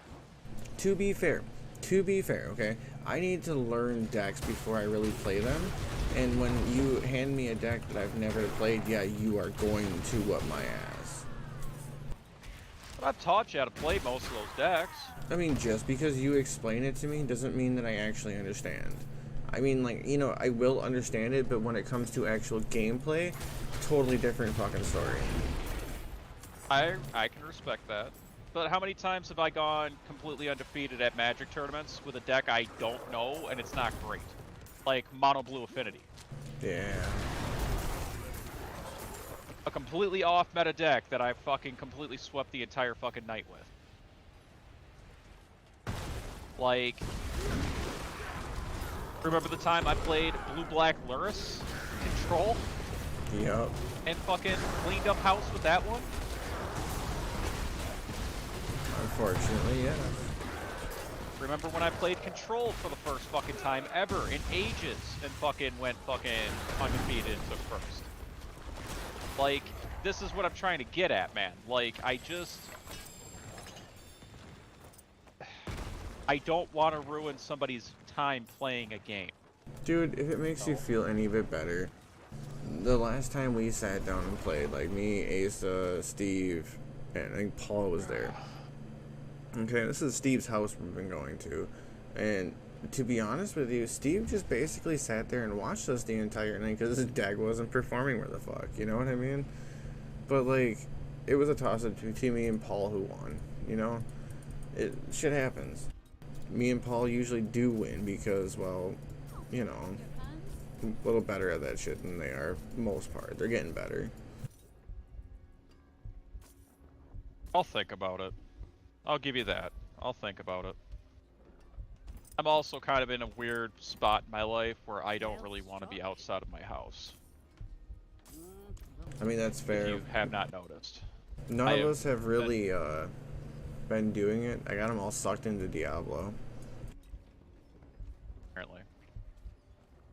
To be fair, okay, I need to learn decks before I really play them. And when you hand me a deck that I've never played, yeah, you are going to whoop my ass. But I've taught you how to play most of those decks. I mean, just because you explain it to me doesn't mean that I actually understand. I mean, like, you know, I will understand it, but when it comes to actual gameplay, totally different fucking story. I can respect that. But how many times have I gone completely undefeated at Magic tournaments with a deck I don't know and it's not great? Like Mono Blue Affinity. Yeah. A completely off meta deck that I fucking completely swept the entire fucking night with. Like, remember the time I played Blue-Black Luris Control? Yep. And fucking cleaned up house with that one? Unfortunately, yeah. Remember when I played Control for the first fucking time ever in ages and fucking went fucking undefeated and took first? Like, this is what I'm trying to get at, man. Like, I don't want to ruin somebody's time playing a game. Dude, if it makes you feel any bit better, the last time we sat down and played, like me, Asa, Steve, and I think Paul was there. Okay, this is Steve's house we've been going to, and to be honest with you, Steve just basically sat there and watched us the entire night because his deck wasn't performing where the fuck, you know what I mean? But like, it was a toss-up between me and Paul who won, you know? Shit happens. Me and Paul usually do win because, well, you know, a little better at that shit than they are for the most part. They're getting better. I'll think about it. I'll give you that. I'll think about it. I'm also kind of in a weird spot in my life where I don't really want to be outside of my house. I mean, that's fair. If you have not noticed. None of us have really been doing it. I got them all sucked into Diablo. Apparently.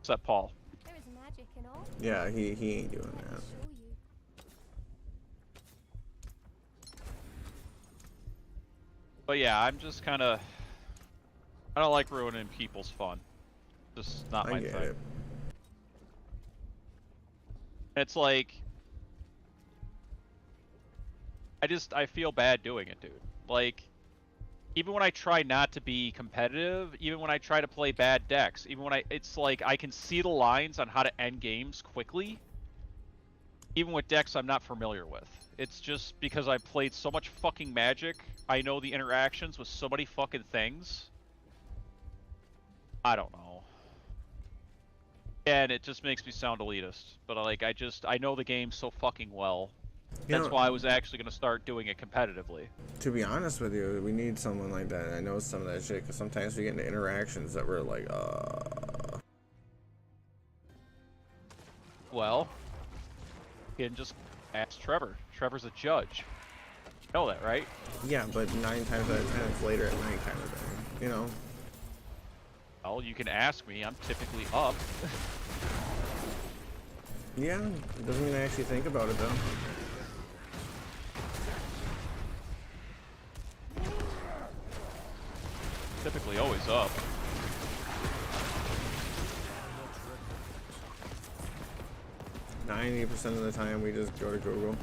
Except Paul. There is magic in all. Yeah, he ain't doing that. Show you. But yeah, I'm just kind of... I don't like ruining people's fun. Just not my I get thing. it. It's like... I feel bad doing it, dude. Like, even when I try not to be competitive, even when I try to play bad decks, even when it's like I can see the lines on how to end games quickly, even with decks I'm not familiar with. It's just because I played so much fucking Magic, I know the interactions with so many fucking things. I don't know. And it just makes me sound elitist, but like I know the game so fucking well. That's why I was actually going to start doing it competitively. To be honest with you, we need someone like that. I know some of that shit because sometimes we get into interactions that we're like, Well, you can just ask Trevor. Trevor's a judge. You know that, right? Yeah, but 9 times out of 10 it's later at night kind of thing, you know? Well, you can ask me. I'm typically up. Yeah, it doesn't mean I actually think about it though. Typically always up. %90 of the time we just go to Google.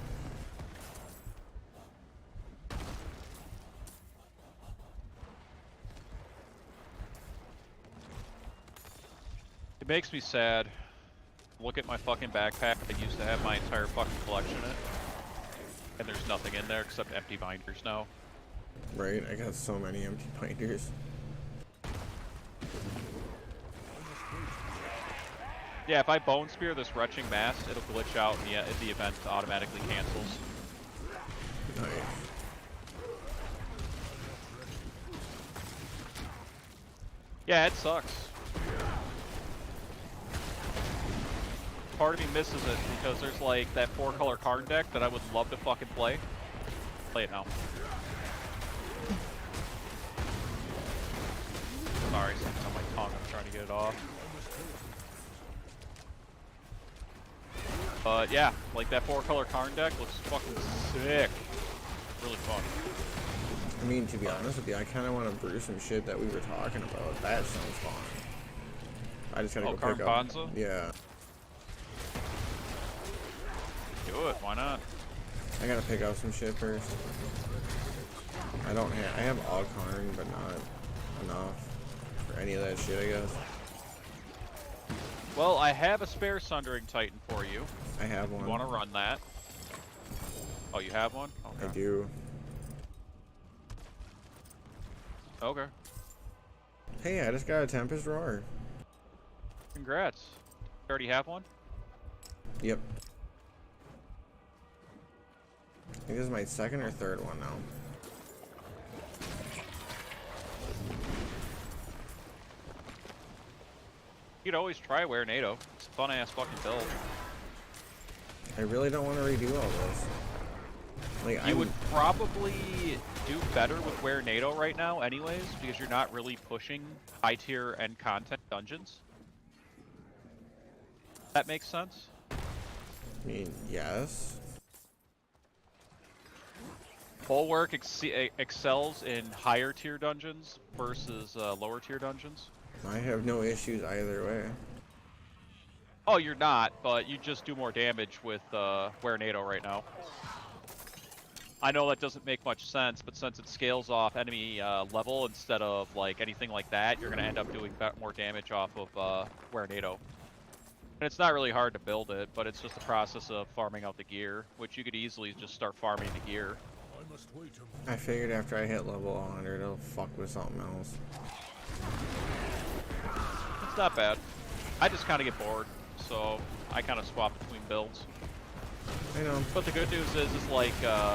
makes me sad. Look at my fucking backpack. I used to have my entire fucking collection in it. And there's nothing in there except empty binders now. Right, I got so many empty binders. Yeah, if I bone spear this retching mass, it'll glitch out and the event automatically cancels. Nice. Yeah, it sucks. Part of me misses it because there's like that 4-color card deck that I would love to fucking play. Play it now. Sorry, something on my tongue. I'm trying to get it off. But yeah, like that 4-color card deck looks fucking sick. Really fun. I mean, to be honest with you, I kind of want to brew some shit that we were talking about. That sounds fun. I just gotta go pick up. Carbanza? Yeah. Do it, why not? I gotta pick up some shit first. I have Ogharn, but not enough for any of that shit, I guess. Well, I have a spare Sundering Titan for you. I have one. You want to run that? Oh, you have one? Okay. I do. Okay. Hey, I just got a Tempest Roar. Congrats. You already have one? Yep. I think this is my second or third one now. You could always try Wear NATO. It's a fun ass fucking build. I really don't want to redo all this. Like, You would probably do better with Wear NATO right now anyways, because you're not really pushing high tier and content dungeons. That makes sense? I mean, yes. Bulwark excels in higher tier dungeons versus lower tier dungeons. I have no issues either way. Oh, you're not, but you just do more damage with Wear NATO right now. I know that doesn't make much sense, but since it scales off enemy level instead of like anything like that, you're going to end up doing more damage off of Wear NATO. And it's not really hard to build it, but it's just the process of farming out the gear, which you could easily just start farming the gear. I must wait a moment. I figured after I hit level 100, it'll fuck with something else. It's not bad. I just kind of get bored, so I kind of swap between builds. I know. But the good news is like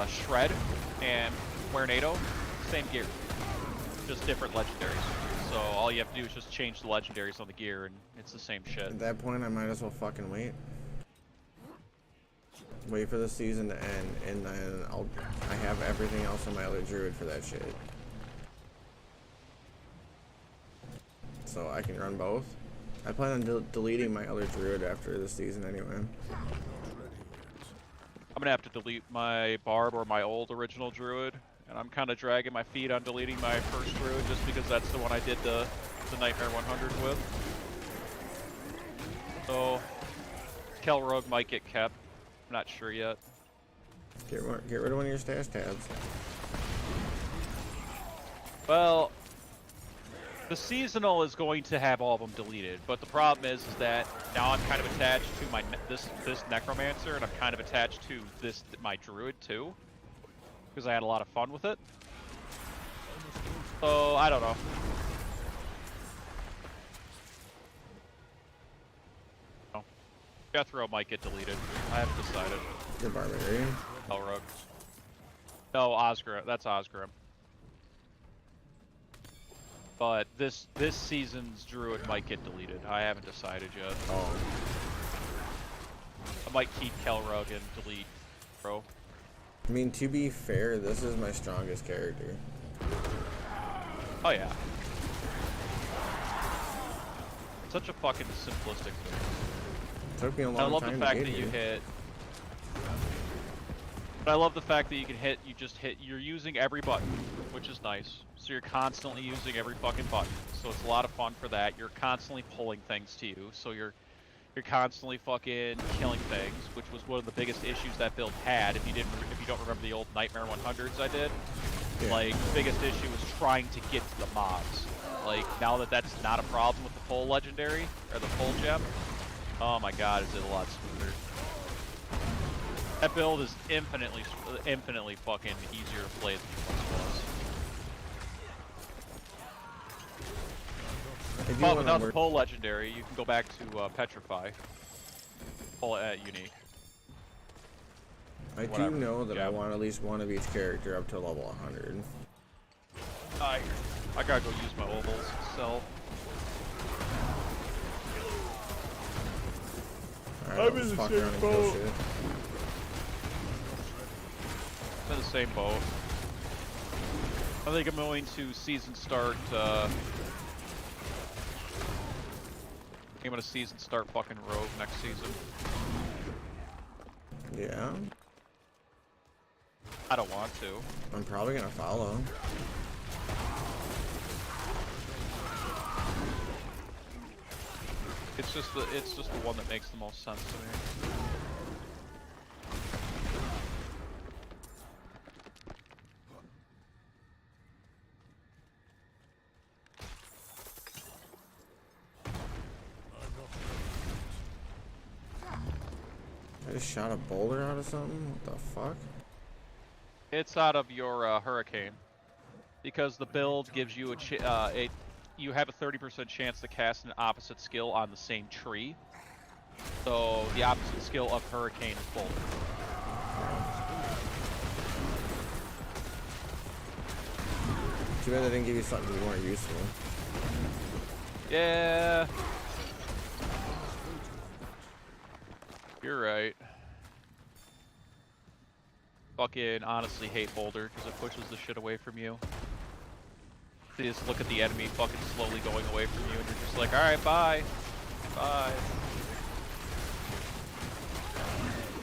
Shred and Wear NATO, same gear, just different legendaries. So all you have to do is just change the legendaries on the gear, and it's the same shit. At that point, I might as well fucking wait. Wait for the season to end, and then I have everything else on my other druid for that shit. So I can run both. I plan on deleting my other druid after this season anyway. I'm gonna have to delete my Barb or my old original druid, and I'm kind of dragging my feet on deleting my first druid just because that's the one I did the Nightmare 100 with. So Kelrogue might get kept. I'm not sure yet. Get rid of one of your stash tabs. Well, the seasonal is going to have all of them deleted, but the problem is that now I'm kind of attached to my this necromancer, and I'm kind of attached to my druid too, because I had a lot of fun with it. So I don't know. Oh. Jethro might get deleted. I haven't decided. The barbarian. Elrogue. No, Osgrim. That's Osgrim. But this season's druid might get deleted. I haven't decided yet. Oh. I might keep Kelrug and delete Bro. I mean, to be fair, this is my strongest character. Oh yeah. Such a fucking simplistic thing. Took me a long I love time the fact to that get you here. hit. But I love the fact that you can hit. You're using every button, which is nice. So you're constantly using every fucking button. So it's a lot of fun for that. You're constantly pulling things to you. So you're constantly fucking killing things, which was one of the biggest issues that build had. If you don't remember the old Nightmare 100s I did, Yeah. like the biggest issue was trying to get to the mobs. like, now that that's not a problem with the full legendary, or the full gem, oh my god, is it a lot smoother. That build is infinitely fucking easier to play than it once was. But without the full legendary, you can go back to Petrify. Pull it at unique. I do know that I want at least one of each character up to level 100. I gotta go use my ovals, so. Alright, I'm in the same boat. I'm in the same boat. I think I'm going to season start, I'm gonna season start fucking Rogue next season. Yeah? I don't want to. I'm probably gonna follow. It's just the one that makes the most sense to me. I just shot a boulder out of something? What the fuck? It's out of your Hurricane, because the build gives you you have a 30% chance to cast an opposite skill on the same tree. So the opposite skill of Hurricane is boulder. Too bad they didn't give you something more useful. Yeah. You're right. Fucking honestly hate boulder because it pushes the shit away from you. You just look at the enemy fucking slowly going away from you and you're just like, alright, bye. Bye.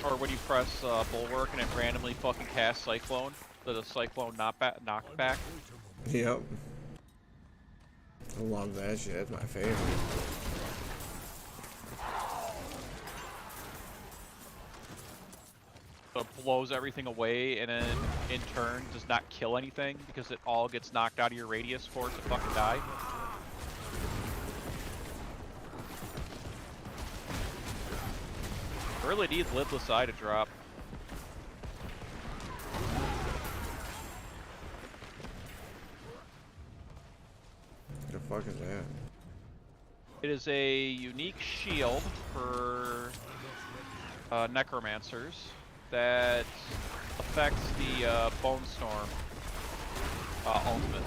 Or when you press Bulwark and it randomly fucking casts Cyclone, the Cyclone knockback. Yep. I love that shit, that's my favorite. So it blows everything away and then in turn does not kill anything because it all gets knocked out of your radius for it to fucking die. I really need Lidless Eye to drop. What the fuck is that? It is a unique shield for Necromancers that affects the Bone Storm ultimate.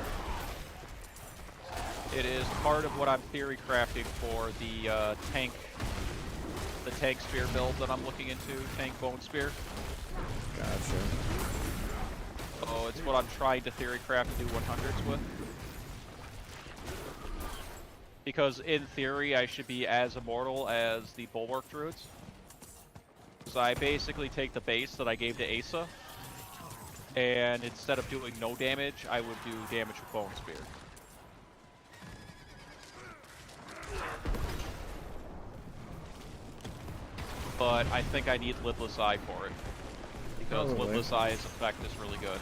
It is part of what I'm theory crafting for the tank spear build that I'm looking into, tank bone spear. Gotcha. So it's what I'm trying to theory craft to do 100s with. Because in theory I should be as immortal as the Bulwark Druids. So I basically take the base that I gave to Asa, and instead of doing no damage, I would do damage with Bone Spear. But I think I need Lidless Eye for it, because Lidless Eye's effect is really good.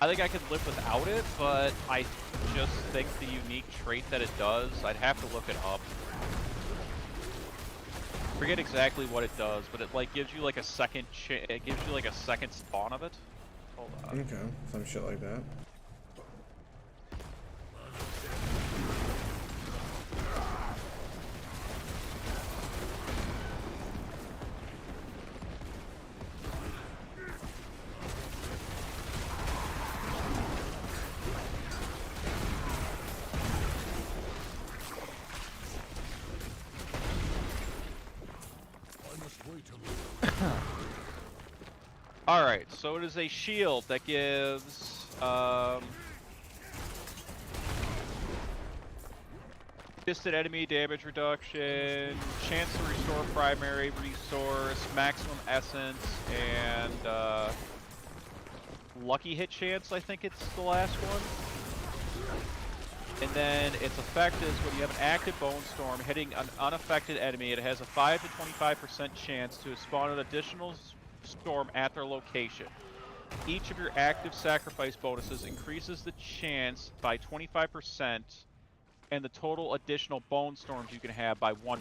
I think I could live without it, but I just think the unique trait that it does, I'd have to look it up. Forget exactly what it does, but it like gives you like a second spawn of it. Hold on. Okay, some shit like that. Alright, so it is a shield that gives distant enemy damage reduction, chance to restore primary resource, maximum essence, and lucky hit chance, I think it's the last one. And then its effect is when you have an active Bone Storm hitting an unaffected enemy, it has a 5 to 25% chance to spawn an additional storm at their location. Each of your active sacrifice bonuses increases the chance by 25%, and the total additional Bone Storms you can have by 1%.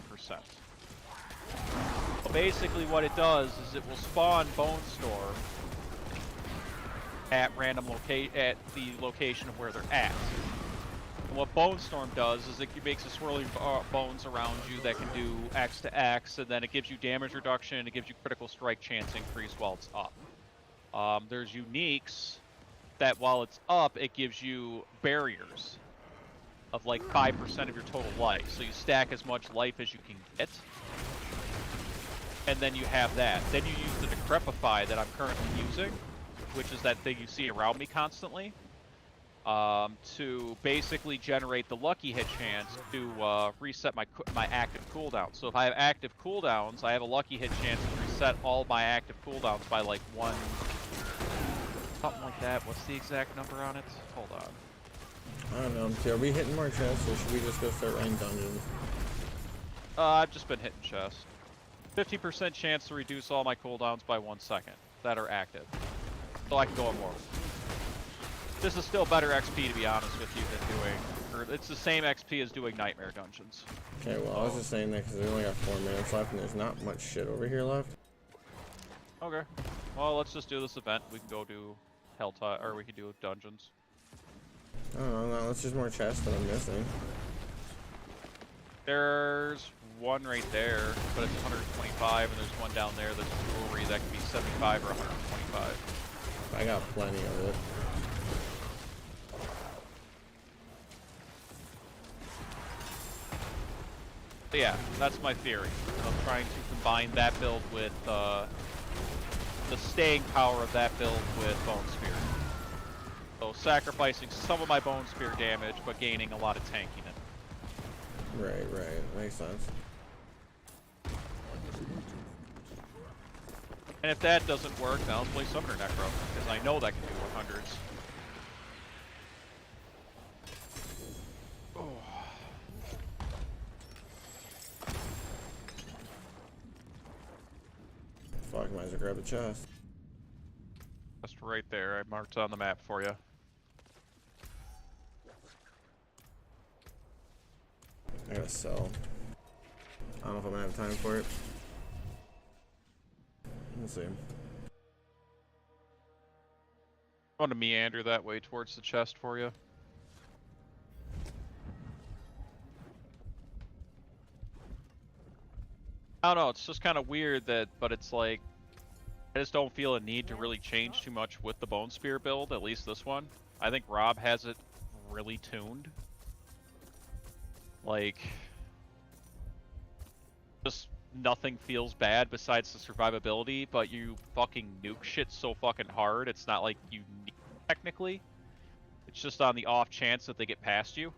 So basically what it does is it will spawn Bone Storm at at the location of where they're at. And what Bone Storm does is it makes a swirling bones around you that can do X to X, and then it gives you damage reduction, and it gives you critical strike chance increase while it's up. There's uniques that while it's up, it gives you barriers of like 5% of your total life. So you stack as much life as you can get. And then you have that. Then you use the Decrepify that I'm currently using, which is that thing you see around me constantly, to basically generate the lucky hit chance to reset my active cooldown. So if I have active cooldowns, I have a lucky hit chance to reset all my active cooldowns by like 1, something like that. What's the exact number on it? Hold on. I don't know. So are we hitting more chests, or should we just go start running dungeons? I've just been hitting chest. 50% chance to reduce all my cooldowns by 1 second that are active. So I can go on more. This is still better XP, to be honest with you, than doing... Or it's the same XP as doing Nightmare Dungeons. Okay, well, I was just saying that because we only got 4 minutes left, and there's not much shit over here left. Okay. Well, let's just do this event. We can go do Helltide, or we can do Dungeons. I don't know, no, it's just more chests that I'm missing. There's one right there, but it's 125, and there's one down there that's jewelry that can be 75 or 125. I got plenty of it. So yeah, that's my theory. I'm trying to combine that build with the staying power of that build with Bone Spear. So sacrificing some of my Bone Spear damage, but gaining a lot of tankiness. Right. Makes sense. And if that doesn't work, then I'll play Summoner Necro, because I know that can do 100s. Oh. Fuck, might as well grab the chest. Just right there, I marked on the map for you. I gotta sell. I don't know if I'm gonna have time for it. We'll see. I want to meander that way towards the chest for you. I don't know, it's just kind of weird that, but it's like, I just don't feel a need to really change too much with the Bone Spear build, at least this one. I think Rob has it really tuned. Like, just nothing feels bad besides the survivability, but you fucking nuke shit so fucking hard, it's not like you need it technically. It's just on the off chance that they get past you.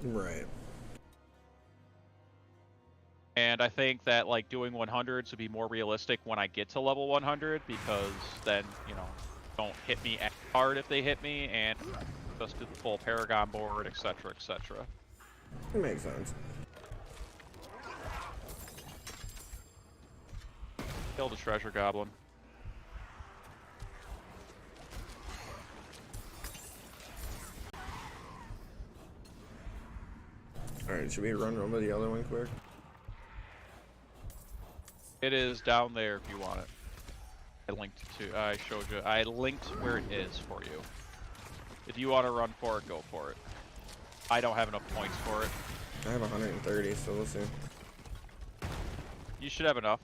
Right. And I think that like doing 100s would be more realistic when I get to level 100, because then, you know, don't hit me as hard if they hit me, and just do the full Paragon board, etc, etc. It makes sense. Kill the Treasure Goblin. Alright, should we run over the other one quick? It is down there if you want it. I showed you. I linked where it is for you. If you want to run for it, go for it. I don't have enough points for it. I have 130, so we'll see. You should have enough.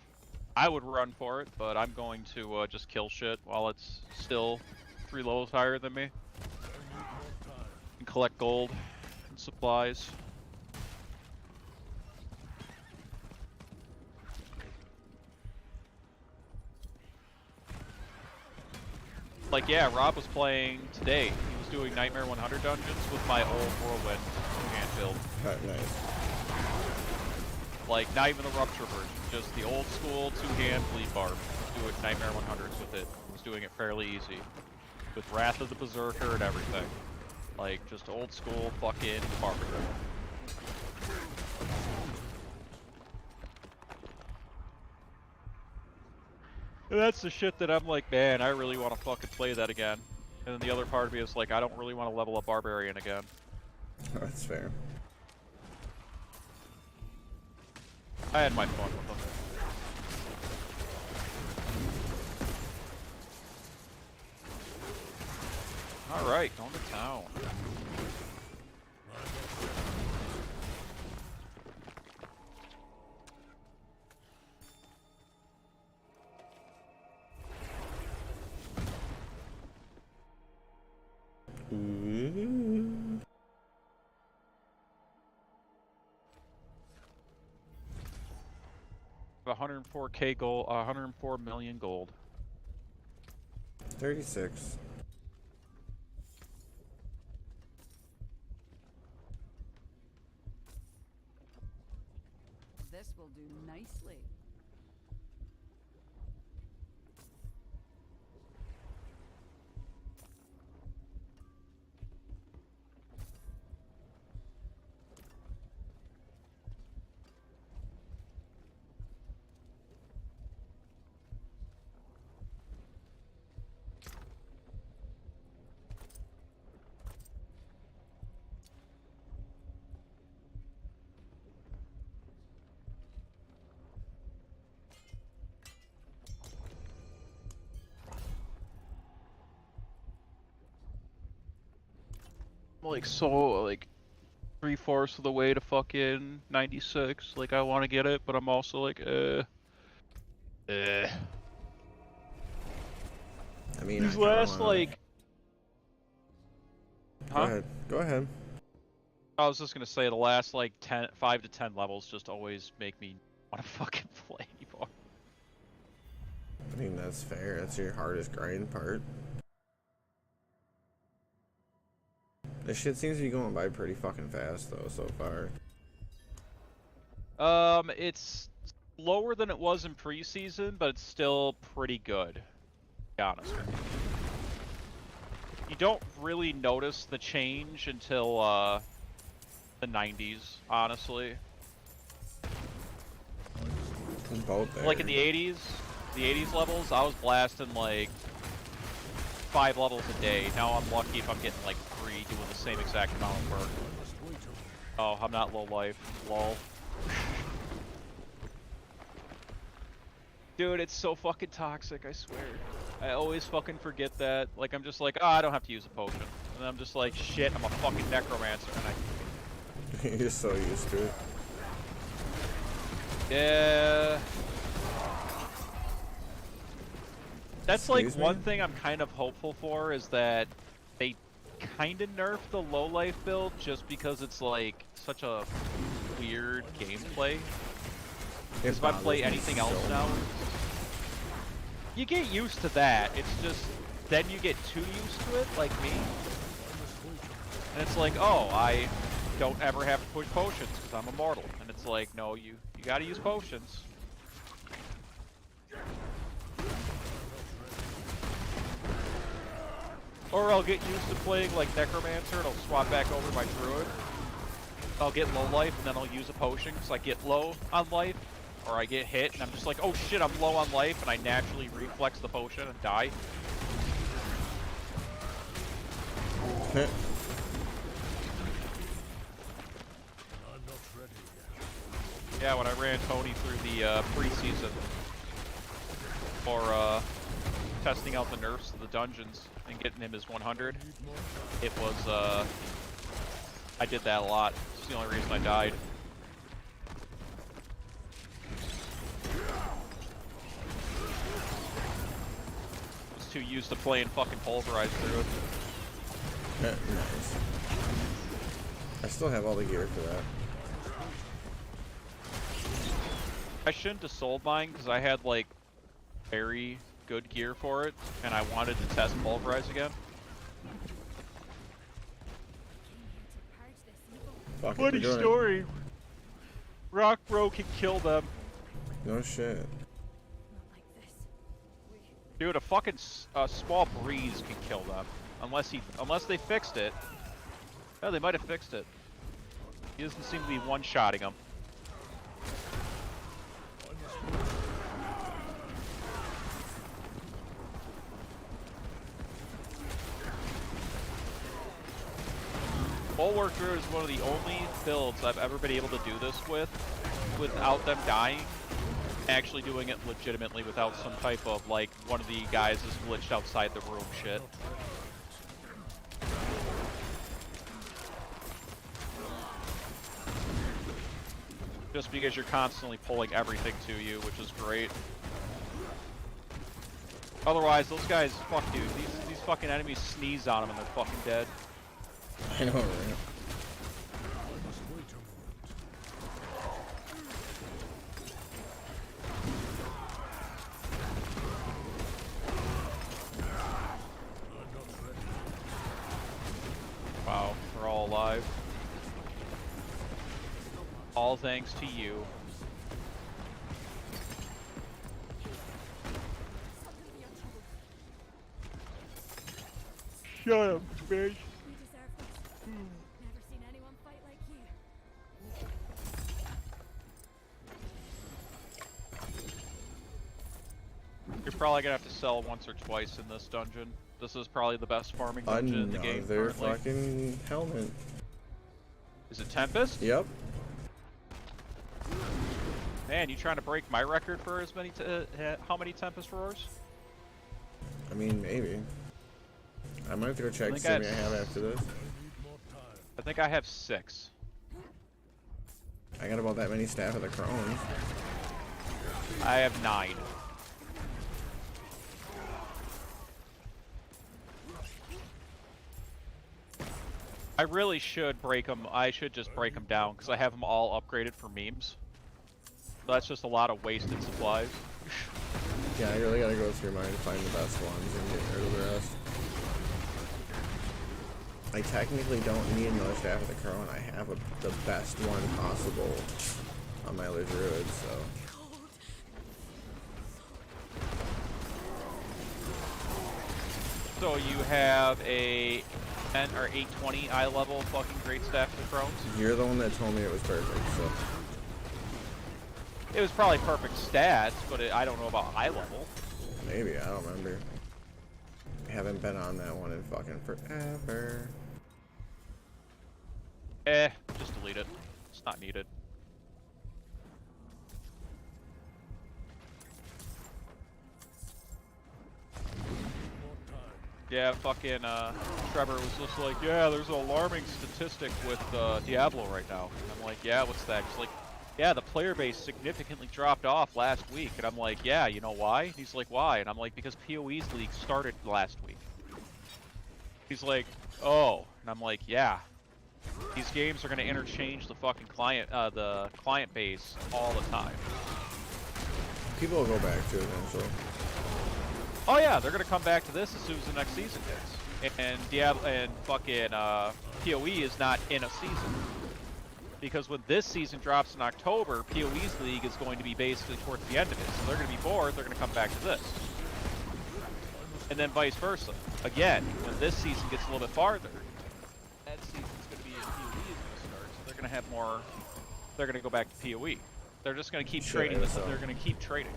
I would run for it, but I'm going to just kill shit while it's still 3 levels higher than me. And collect gold and supplies. Like, yeah, Rob was playing today. He was doing Nightmare 100 dungeons with my old Whirlwind hand build. Nice. Like, not even the Rupture version, just the old school 2-hand bleed barb. Do it Nightmare 100s with it. Was doing it fairly easy. With Wrath of the Berserker and everything. Like, just old school fucking barbecue. And that's the shit that I'm like, man, I really want to fucking play that again. And then the other part of me is like, I don't really want to level up Barbarian again. That's fair. I had my fun with them. Alright, going to town. Ooh. $104K gold, 104 million gold. 36. This will do nicely. Like, so, like, 3/4 of the way to fucking 96. Like, I want to get it, but I'm also like, I mean, These I kinda last, wanna- like... Go Huh? ahead. Go ahead. I was just gonna say, the last, like, 5 to 10 levels just always make me want to fucking play anymore. I mean, that's fair. That's your hardest grind part. This shit seems to be going by pretty fucking fast, though, so far. It's lower than it was in preseason, but it's still pretty good, to be honest with you. You don't really notice the change until, the 90s, honestly. Both there. Like in the 80s levels, I was blasting like 5 levels a day. Now I'm lucky if I'm getting like 3 doing the same exact amount of work. Oh, I'm not low life. Lol. Dude, it's so fucking toxic, I swear. I always fucking forget that. Like, I'm just like, oh, I don't have to use a potion. And then I'm just like, shit, I'm a fucking necromancer. And You're so used to it. yeah. That's like Excuse me? one thing I'm kind of hopeful for is that they kind of nerf the low life build just because it's like such a weird gameplay. Because if I play anything else now, you get used to that. It's just then you get too used to it, like me. And it's like, oh, I don't ever have to push potions because I'm immortal. And it's like, no, you gotta use potions. Or I'll get used to playing like Necromancer and I'll swap back over to my Druid. I'll get low life and then I'll use a potion because I get low on life. Or I get hit and I'm just like, oh shit, I'm low on life, and I naturally reflex the potion and die. I'm not ready yet. Yeah, when I ran Tony through the preseason for testing out the nerfs of the dungeons and getting him his 100, it was, I did that a lot. It's the only reason I died. Too used to playing fucking Pulverize through it. Nice. I still have all the gear for that. I shouldn't have sold mine because I had like very good gear for it, and I wanted to test Pulverize again. Fuck it, Funny we're doing it. story. Rock Bro can kill them. No shit. Not like this. Dude, a fucking small breeze can kill them. Unless they fixed it. Oh, they might have fixed it. He doesn't seem to be one-shotting him. Bulwark Druid is one of the only builds I've ever been able to do this with without them dying. Actually doing it legitimately without some type of, like, one of the guys is glitched outside the room shit. Just because you're constantly pulling everything to you, which is great. Otherwise, those guys, fuck dude, these fucking enemies sneeze on them and they're fucking dead. I know, right? Just wait a moment. I'm not ready. Wow, we're all alive. All thanks to you. Shut up, bitch. You deserve this. Never seen anyone fight like you. You're probably gonna have to sell once or twice in this dungeon. This is probably the best farming dungeon in the game Another currently. fucking helmet. Is it Tempest? Yep. Man, you trying to break my record for as many how many Tempest roars? I mean, maybe. I might have to go check I to think see how many I have after this. I need more time. I think I have 6. I got about that many Staff of the Crones. I have 9. I really should break them. I should just break them down because I have them all upgraded for memes. So that's just a lot of wasted supplies. Yeah, I really gotta go through mine and find the best ones and get rid of the rest. I technically don't need another Staff of the Crone. I have the best one possible on my other druid, so. So you have a 10 or 820 eye level fucking great staff of the Crones. You're the one that told me it was perfect, so. It was probably perfect stats, but I don't know about eye level. Maybe, I don't remember. I haven't been on that one in fucking forever. Just delete it. It's not needed. More time. Yeah, fucking Trevor was just like, yeah, there's an alarming statistic with Diablo right now. I'm like, yeah, what's that? He's like, yeah, the player base significantly dropped off last week. And I'm like, yeah, you know why? He's like, why? And I'm like, because PoE's league started last week. He's like, oh. And I'm like, yeah. These games are going to interchange the fucking client base all the time. People will go back to it eventually. Oh yeah, they're gonna come back to this as soon as the next season hits. And Diablo and fucking PoE is not in a season. Because when this season drops in October, PoE's league is going to be basically towards the end of it. So they're gonna be bored, they're gonna come back to this. And then vice versa. Again, when this season gets a little bit farther, that season's gonna be PoE is gonna start, so they're gonna have more they're gonna go back to PoE. They're just gonna keep trading this, they're gonna keep trading.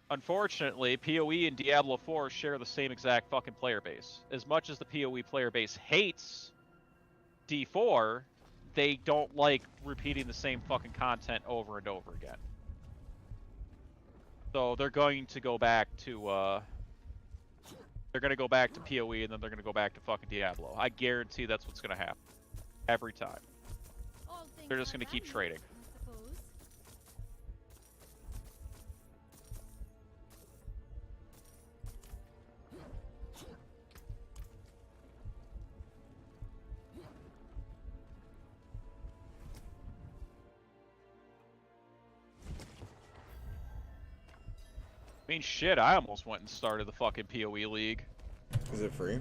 Unfortunately, PoE and Diablo 4 share the same exact fucking player base. As much as the PoE player base hates D4, they don't like repeating the same fucking content over and over again. So they're going to go back to they're gonna go back to PoE and then they're gonna go back to fucking Diablo. I guarantee that's what's gonna happen. Every time. All things They're just gonna are keep valuable, trading. I suppose. I mean, shit, I almost went and started the fucking PoE league. Is it free?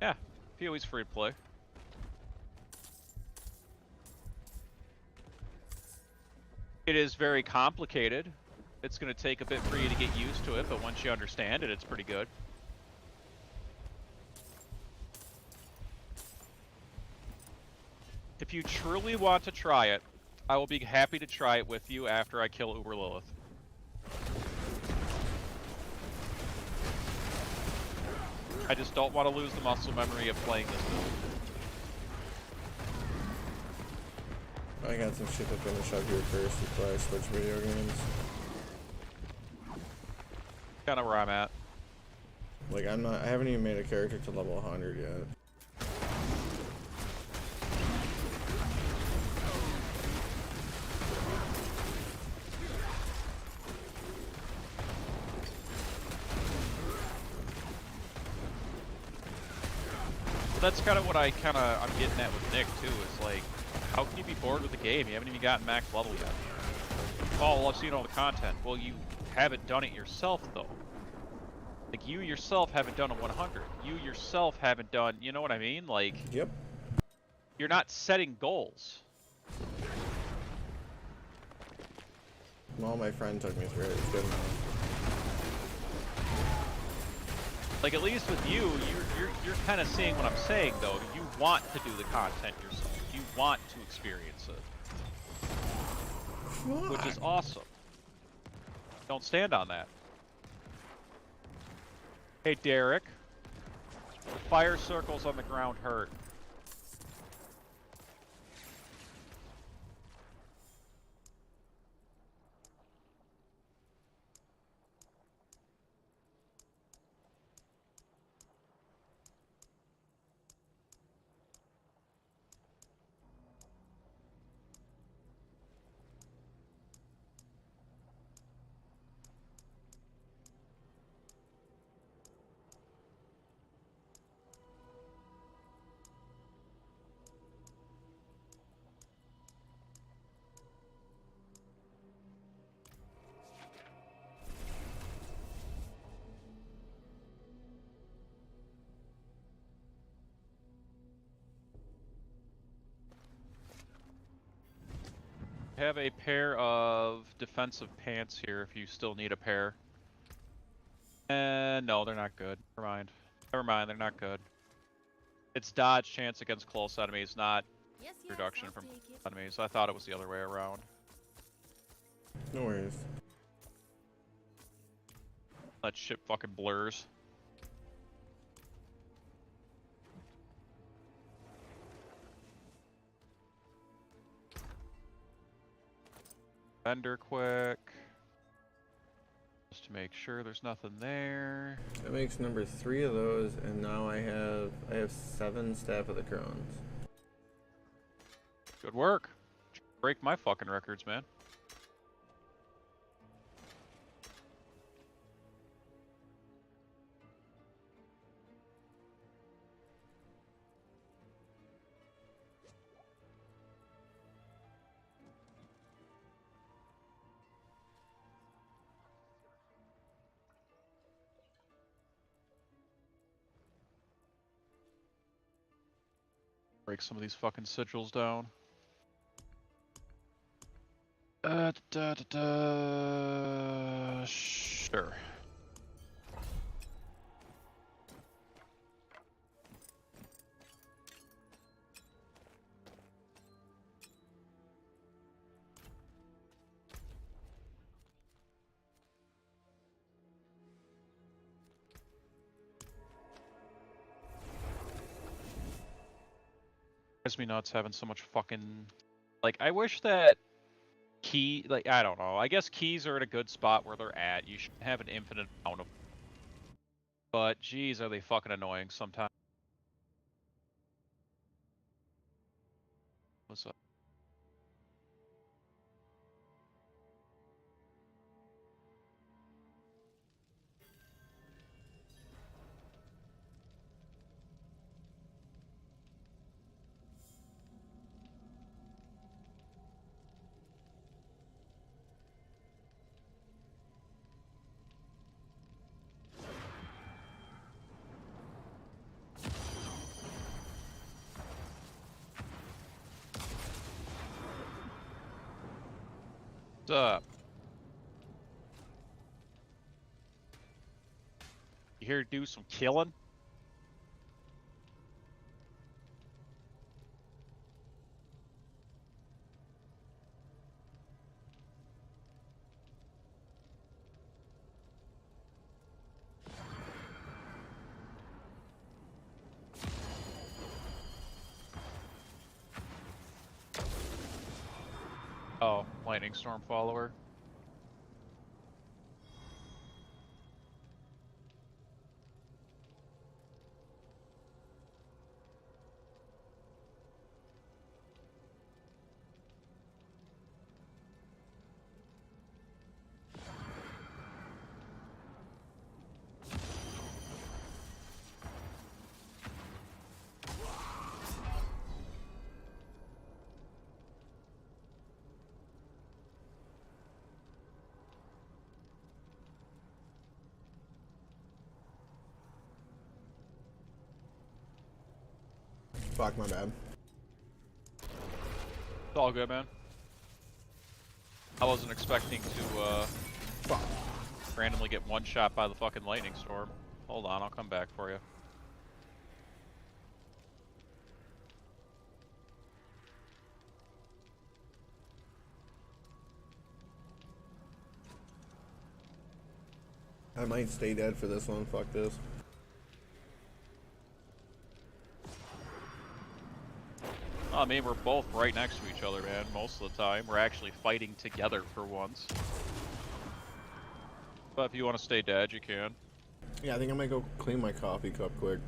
Yeah, PoE's free to play. It is very complicated. It's going to take a bit for you to get used to it, but once you understand it, it's pretty good. If you truly want to try it, I will be happy to try it with you after I kill Uber Lilith. I just don't want to lose the muscle memory of playing this build. I got some shit to finish up here first before I switch video games. Kind of where I'm at. Like I haven't even made a character to level 100 yet. That's kind of what I'm getting at with Nick too. Is like, how can you be bored with the game? You haven't even gotten max level yet. Oh, well, I've seen all the content. Well, you haven't done it yourself though. Like you yourself haven't done a 100. You yourself haven't done. You know what I mean? Like, Yep. you're not setting goals. Well, my friend took me through it. It's good enough. Like at least with you, you're kind of seeing what I'm saying though. You want to do the content yourself. You want to experience it, which is awesome. Don't stand on that. Hey Derek, the fire circles on the ground hurt. Have a pair of defensive pants here if you still need a pair. No, they're not good. Never mind. Never mind, they're not good. It's dodge chance against close enemies, not Yes, reduction I'll from take it. enemies. I thought it was the other way around. No worries. That shit fucking blurs. Vendor quick. Just to make sure there's nothing there. That makes number 3 of those, and now I have 7 Staff of the Crones. Good work. Break my fucking records, man. Break some of these fucking sigils down. Sure. Drives me nuts having so much fucking... Like, I wish that key... Like, I don't know. I guess keys are at a good spot where they're at. You should have an infinite amount of... But, geez, are they fucking annoying sometimes. What's up? What's up? You here to do some killing? Lightning Storm follower. Fuck, my bad. It's all good, man. I wasn't expecting to Fuck. randomly get one shot by the fucking lightning storm. Hold on, I'll come back for you. I might stay dead for this one. Fuck this. I mean, we're both right next to each other, man, most of the time. We're actually fighting together for once. But if you want to stay dead, you can. Yeah, I think I might go clean my coffee cup quick.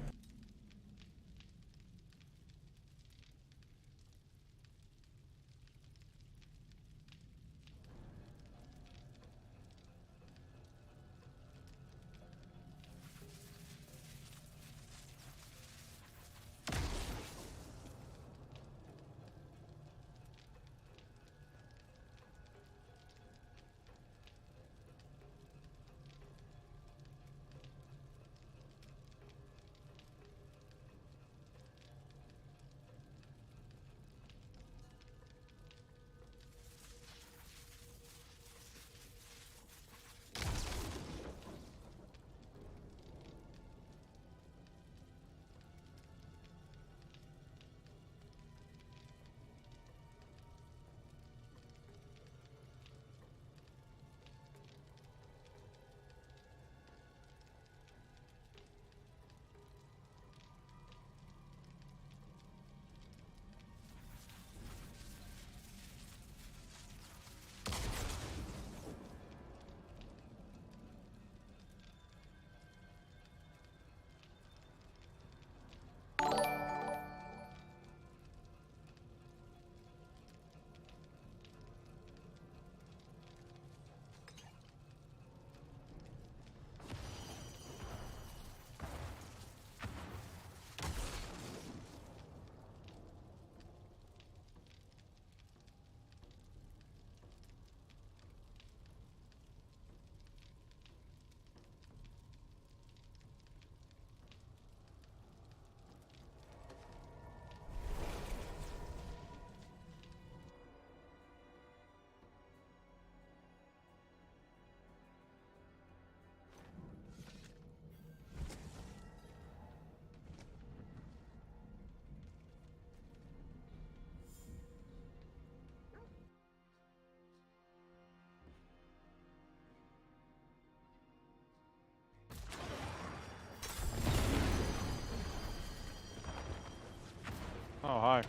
Oh, hi.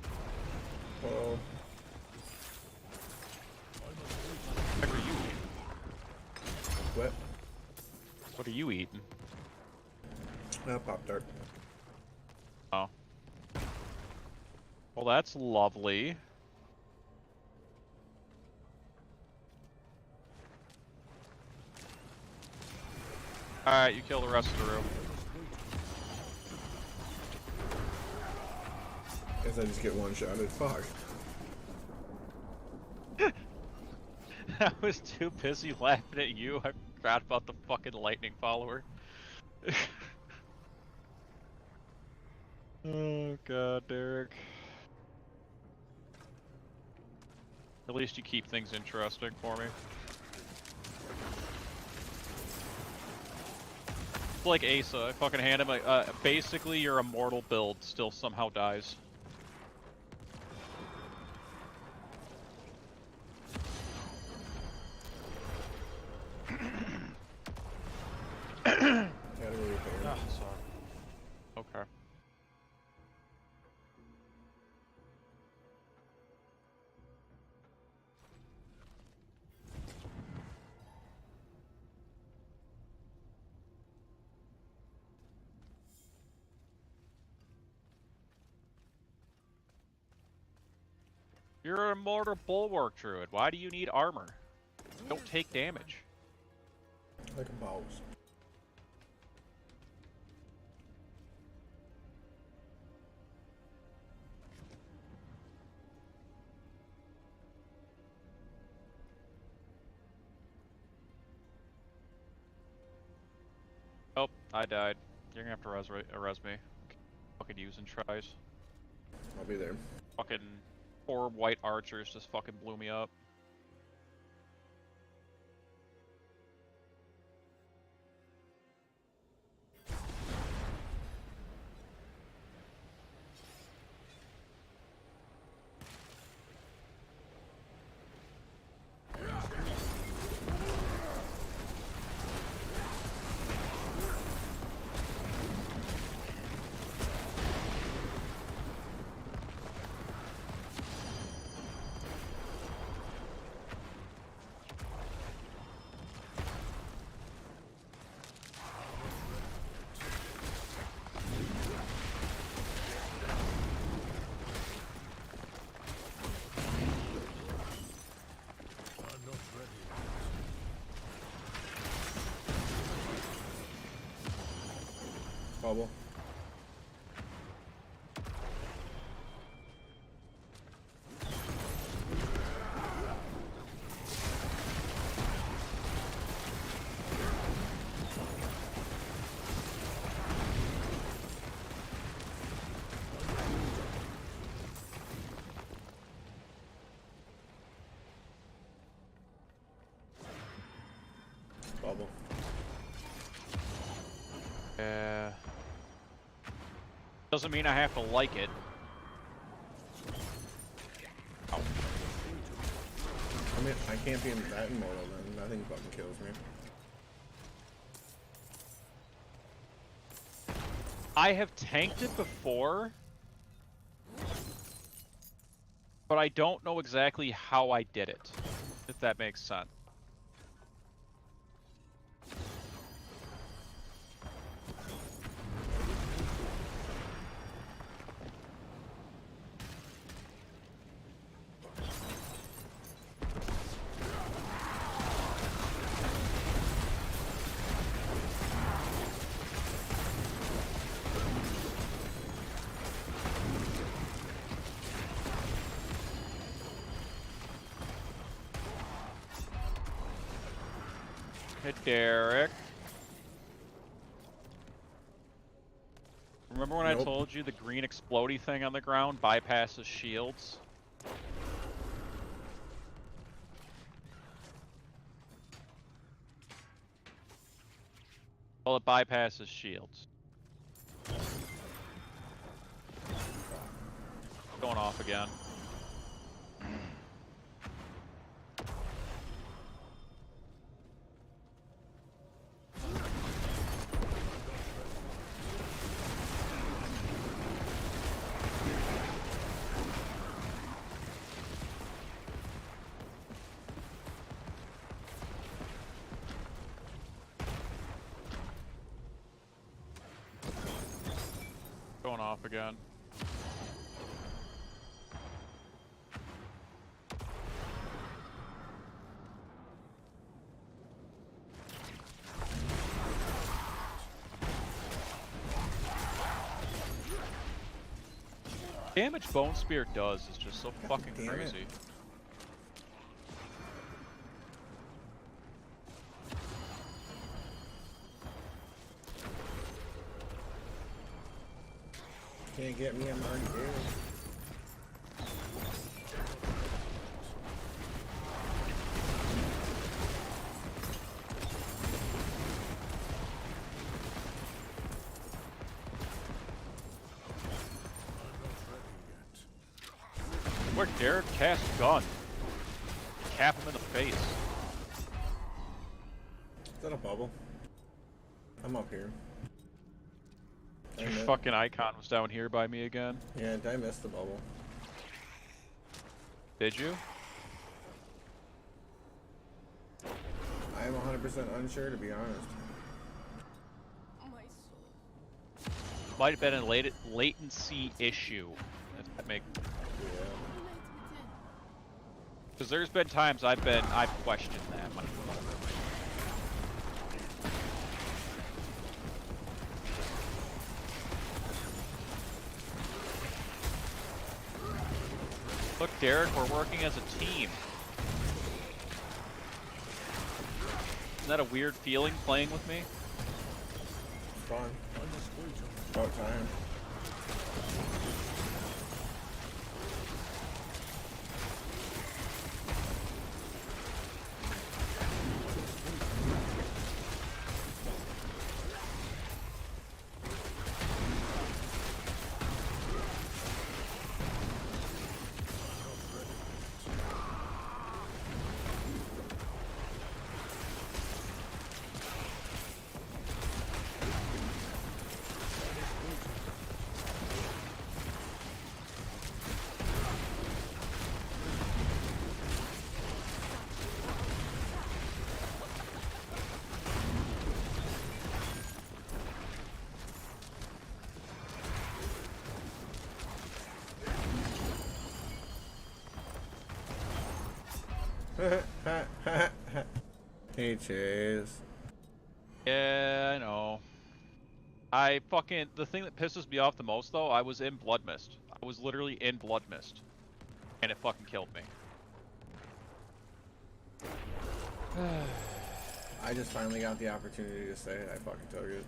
Well, What are you eating? what? What are you eating? Pop-Tart. Oh. Well, that's lovely. Alright, you kill the rest of the room. Guess I just get one-shotted. Fuck. I was too busy laughing at you, I forgot about the fucking lightning follower. Oh god, Derek. At least you keep things interesting for me. It's like Asa, I fucking hand him a, basically your immortal build still somehow dies. Gotta go repair. Ah, sorry. Okay. You're an immortal bulwark druid. Why do you need armor? Don't take damage. Like a mouse. Oh, I died. You're gonna have to res me. Fucking using tries. I'll be there. Fucking 4 white archers just fucking blew me up. I'm not ready. Bubble. Bubble. Doesn't mean I have to like it. Oh. I mean, I can't be that immortal then. Nothing fucking kills me. I have tanked it before, but I don't know exactly how I did it, if that makes sense. Hey, Derek. Remember when I Nope. told you the green explodey thing on the ground bypasses shields? Well, it bypasses shields. Going off again. Going off again. Damage Bone Spear does is just so fucking damn it. crazy. Can't get me, I'm already there. Where Derek cast gun. Cap him in the face. Is that a bubble? I'm up here. Your fucking icon was down here by me again. Yeah, did I miss the bubble? Did you? I am 100% unsure, to be honest. My soul. Might have been a latency issue. If that make Yeah. Because there's been times I've questioned that when Look, Derek, we're working as a team. Isn't that a weird feeling playing with me? It's fun. I must wait a moment. About time. Hey, Chase. Yeah, I know. The thing that pisses me off the most, though, I was in Blood Mist. I was literally in Blood Mist. And it fucking killed me. I just finally got the opportunity to say it. I fucking took it.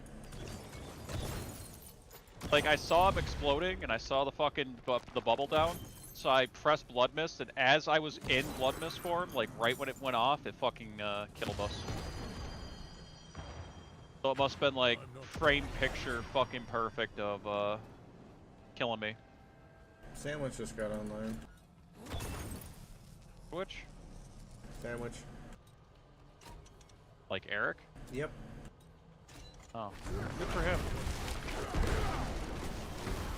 Like, I saw him exploding, and I saw the fucking the bubble down. So I pressed Blood Mist, and as I was in Blood Mist form, like right when it went off, it fucking killed us. So it must have been like frame picture fucking perfect of killing me. Sandwich just got online. Which? Sandwich. Like Eric? Yep. Oh, good for him.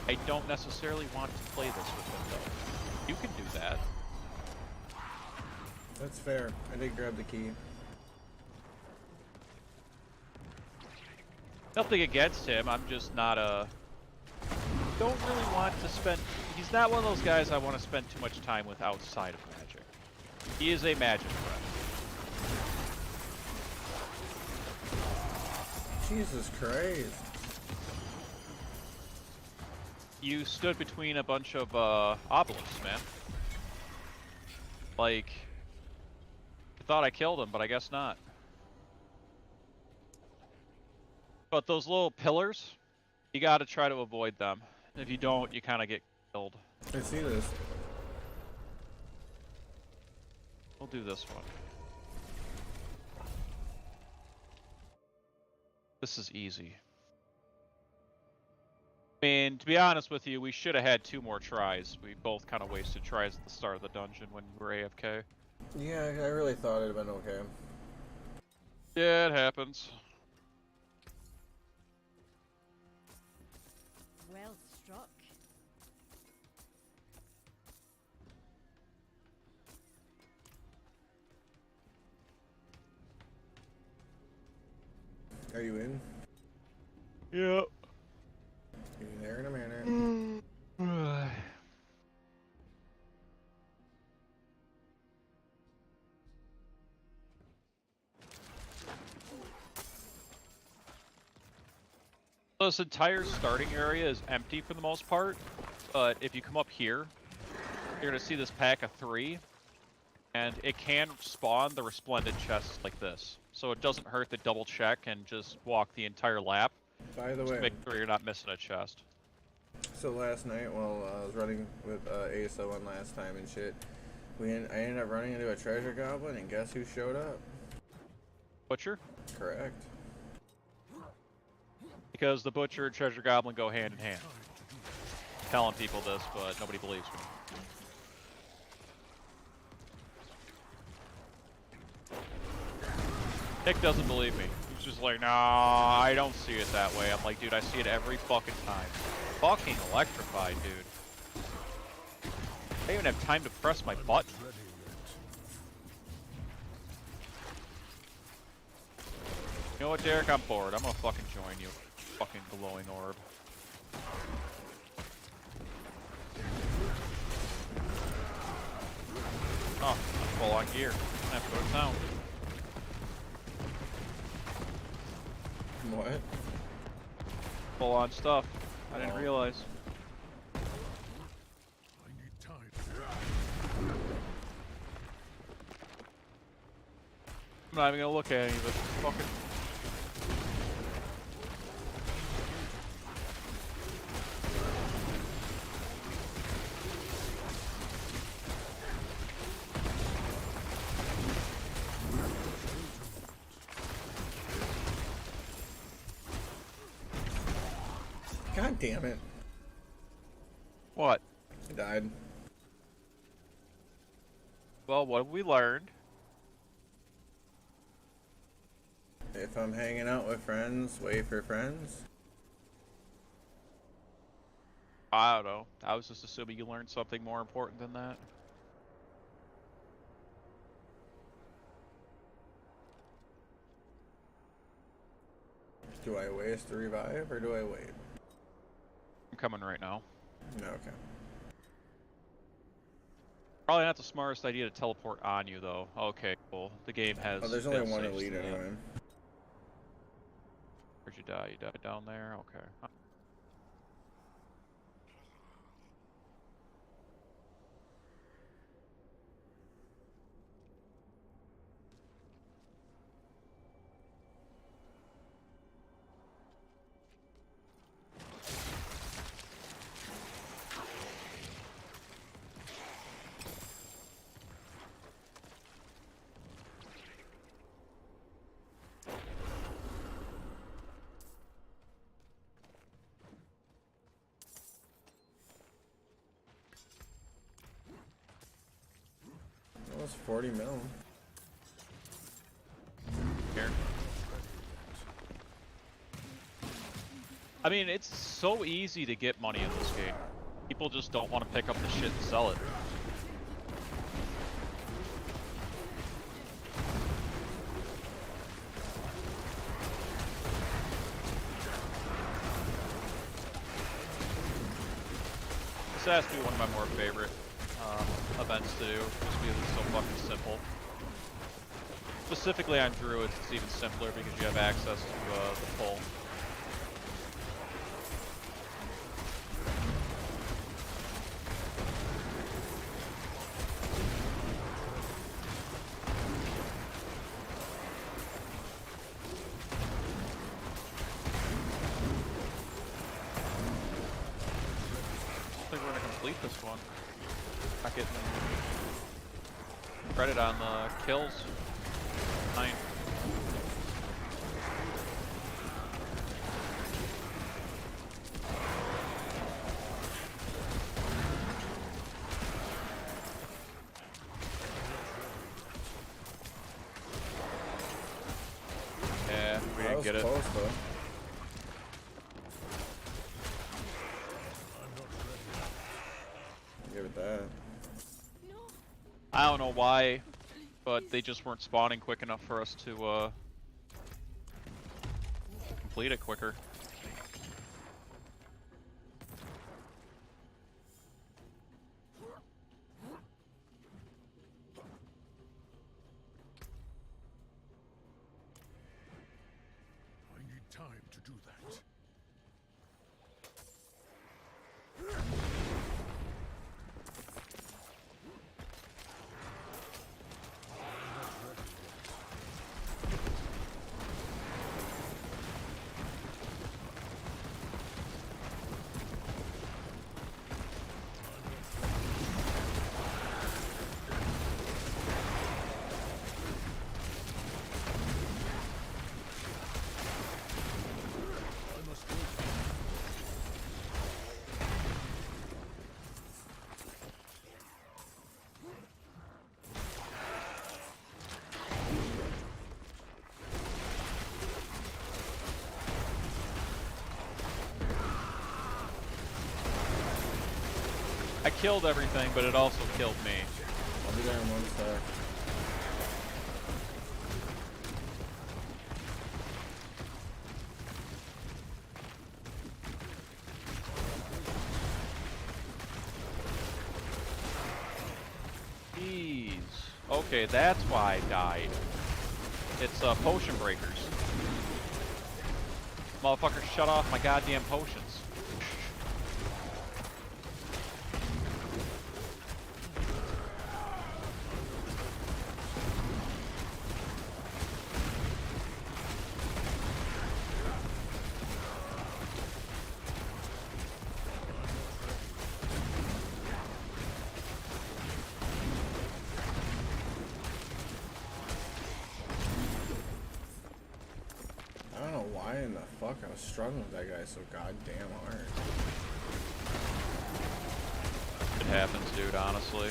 I don't necessarily want to play this with him, though. You can do that. That's fair. I did grab the key. Nothing against him, I'm just not don't really want to spend... He's not one of those guys I want to spend too much time with outside of Magic. He is a Magic friend. Jesus Christ. You stood between a bunch of obelisks, man. Like, I thought I killed him, but I guess not. But those little pillars, you gotta try to avoid them. If you don't, you kind of get killed. I see this. We'll do this one. This is easy. I mean, to be honest with you, we should have had 2 more tries. We both kind of wasted tries at the start of the dungeon when you were AFK. Yeah, I really thought it'd have been okay. Yeah, it happens. Well struck. Are you in? Yep. Be there in a minute. This entire starting area is empty for the most part, but if you come up here, you're going to see this pack of 3, and it can spawn the resplendent chests like this. So it doesn't hurt to double check and just walk the entire lap. By the Just way, make sure you're not missing a chest. so last night while I was running with ASO one last time and shit, I ended up running into a treasure goblin, and guess who showed up? Butcher? Correct. Because the Butcher and Treasure Goblin go hand in hand. I'm telling people this, but nobody believes me. Nick doesn't believe me. He's just like, nah, I don't see it that way. I'm like, dude, I see it every fucking time. Fucking electrified, dude. I don't even have time to press my button. Ready yet. You know what, Derek? I'm bored. I'm gonna fucking join you. Fucking glowing orb. Oh. full on gear. I have to go to town. What? Full on stuff. I didn't Oh. realize. I need time. I'm not even gonna look at any of it. Fucking. God damn it. What? I died. Well, what have we learned? If I'm hanging out with friends, wait for friends. I don't know. I was just assuming you learned something more important than that. Do I waste the revive or do I wait? I'm coming right now. No, okay. Probably not the smartest idea to teleport on you, though. Okay, cool. The game has. Oh, there's only one fail-safes elite to that. anyway. Where'd you die? You died down there? Okay. That was 40 mil. Here. I mean, it's so easy to get money in this game. People just don't want to pick up the shit and sell it. This has to be one of my more favorite events to do, just because it's so fucking simple. Specifically on Druids, it's even simpler because you have access to the pull. I think we're gonna complete this one. Not getting credit on the kills. 9. Yeah, we That didn't was get it. close though. Give it that. No. I don't know why, but they just weren't spawning quick enough for us to complete it quicker. I need time to do that. I must wait. I killed everything, but it also killed me. I'll be there in 1 sec. Jeez. Okay, that's why I died. It's potion breakers. Motherfucker, shut off my goddamn potions. I don't know why in the fuck I was struggling with that guy so goddamn hard. It happens, dude, honestly.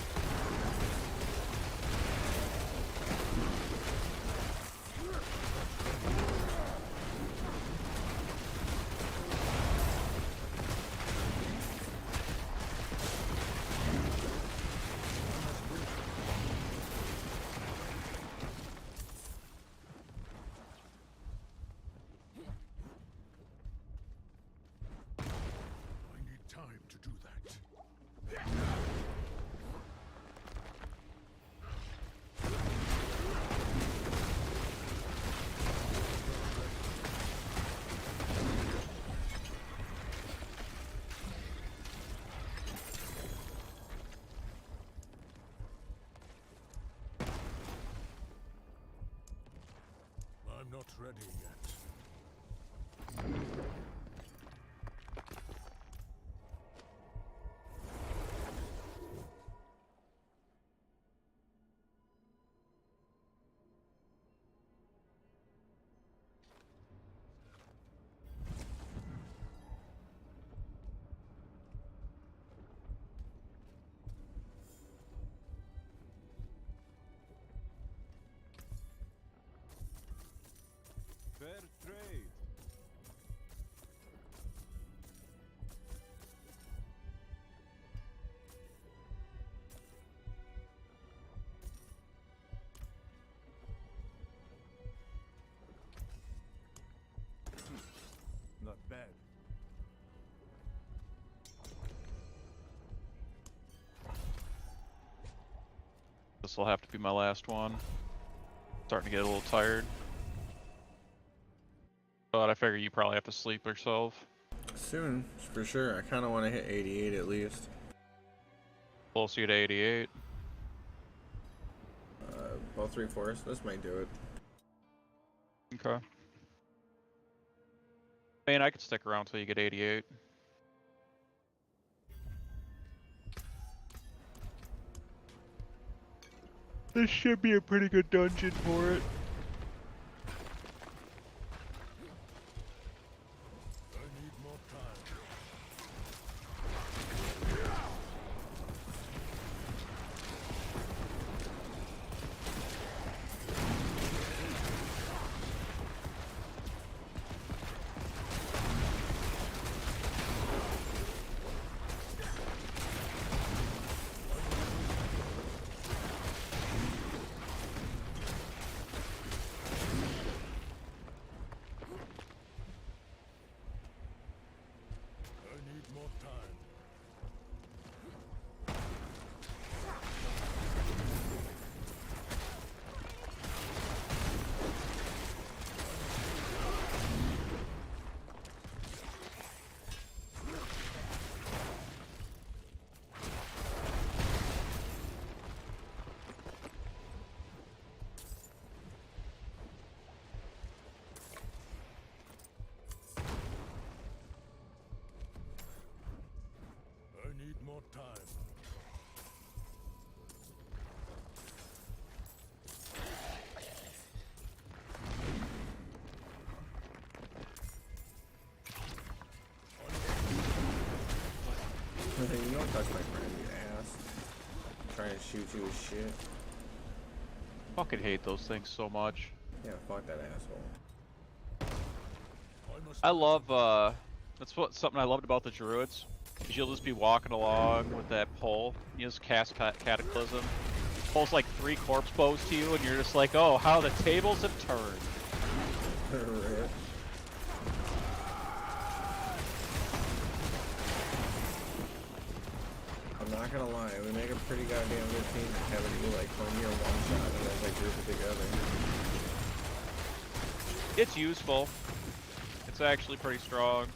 I need time to do that. I'm not ready yet. Fair trade. Not bad. This will have to be my last one. Starting to get a little tired. But I figure you probably have to sleep yourself. Soon, for sure. I kind of want to hit 88 at least. Close you to 88. About 3/4. This might do it. Okay. I mean, I could stick around till you get 88. This should be a pretty good dungeon for it. I need more time. I need more time. I need more time. You don't touch my friend, you ass. I'm trying to shoot you with shit. Fucking hate those things so much. Yeah, fuck that asshole. I love, that's something I loved about the druids. Is you'll just be walking along with that pole, you just cast Cataclysm, pulls like 3 corpse bows to you, and you're just like, oh, how the tables have turned. Rip. I'm not not gonna lie, we make a pretty goddamn good team having you like one year one shot and then like group it together. It's useful. It's actually pretty strong.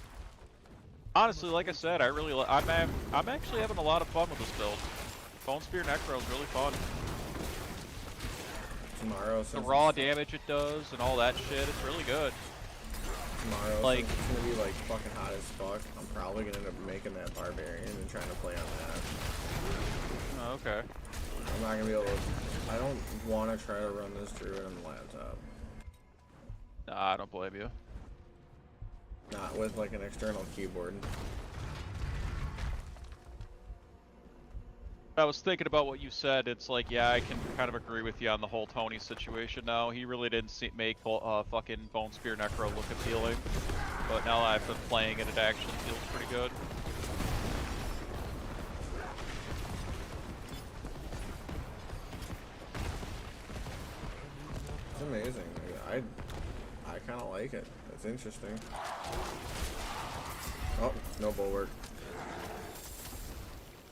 Honestly, like I said, I'm actually having a lot of fun with this build. Bone Spear Necro is really fun. Tomorrow, The raw damage it does and all that shit, it's really good. Tomorrow, Like, since it's gonna be like fucking hot as fuck, I'm probably gonna end up making that barbarian and trying to play on that. Oh, okay. I'm not gonna be able to. I don't want to try to run this druid on the laptop. Nah, I don't blame you. Not with like an external keyboard. I was thinking about what you said. It's like, yeah, I can kind of agree with you on the whole Tony situation now. He really didn't make fucking Bone Spear Necro look appealing. But now that I've been playing it, it actually feels pretty good. It's amazing. I kind of like it. It's interesting. Oh, no bulwark.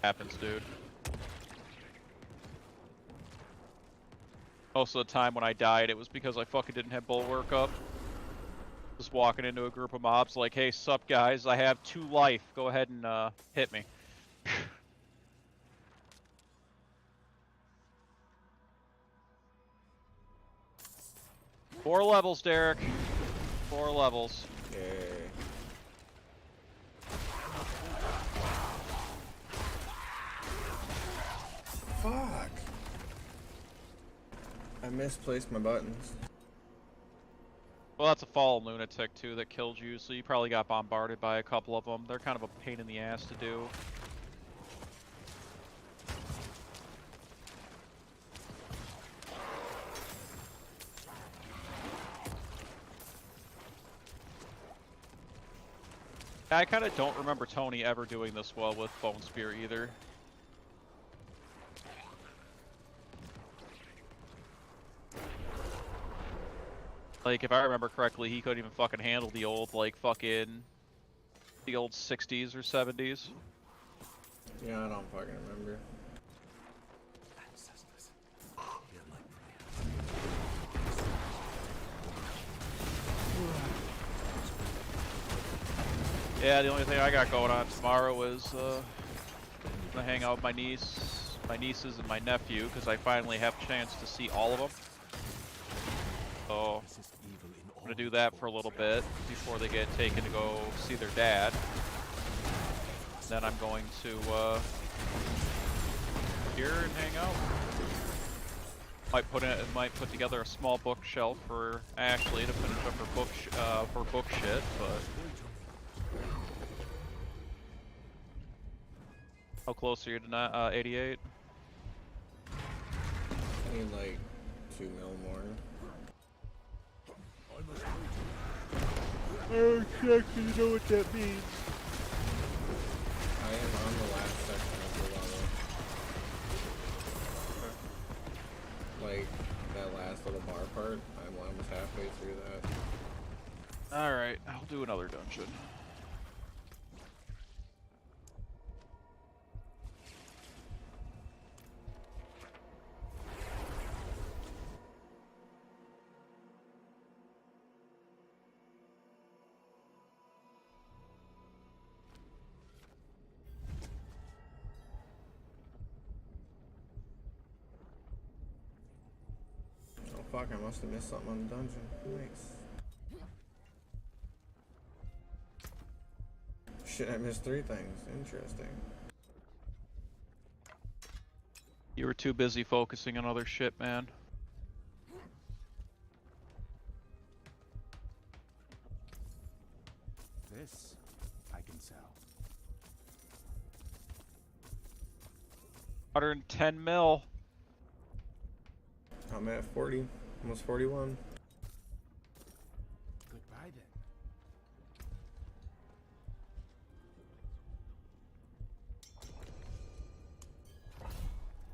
Happens, dude. Most of the time when I died, it was because I fucking didn't have bulwark up. Just walking into a group of mobs like, hey, sup guys, I have 2 life. Go ahead and hit me. 4 levels, Derek. 4 levels. Yay. Fuck. I misplaced my buttons. Well, that's a fallen lunatic too that killed you, so you probably got bombarded by a couple of them. They're kind of a pain in the ass to do. I kind of don't remember Tony ever doing this well with Bone Spear either. Like, if I remember correctly, he couldn't even fucking handle the old, like, the old 60s or 70s. Yeah, I don't fucking remember. Yeah, the only thing I got going on tomorrow is, gonna hang out with my nieces and my nephew, because I finally have a chance to see all of them. So, I'm gonna do that for a little bit before they get taken to go see their dad. Then I'm going to here and hang out. Might put together a small bookshelf for Ashley to finish up her book shit, but how close are you to 88? I need like 2 mil more. Oh shit, you know what that means. I am on the last section of the level. Like, that last little bar part, I'm almost halfway through that. Alright, I'll do another dungeon. Oh fuck, I must have missed something on the dungeon. Nice. Shit, I missed 3 things. Interesting. You were too busy focusing on other shit, man. This I can sell. 110 mil. I'm at 40. Almost 41. Goodbye then.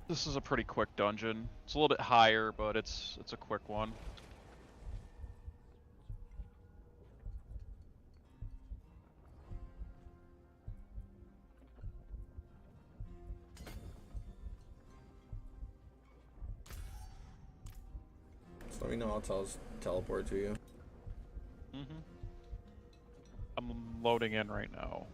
This is a pretty quick dungeon. It's a little bit higher, but it's a quick one. Just let me know. I'll teleport to you. Mm-hmm. I'm loading in right now.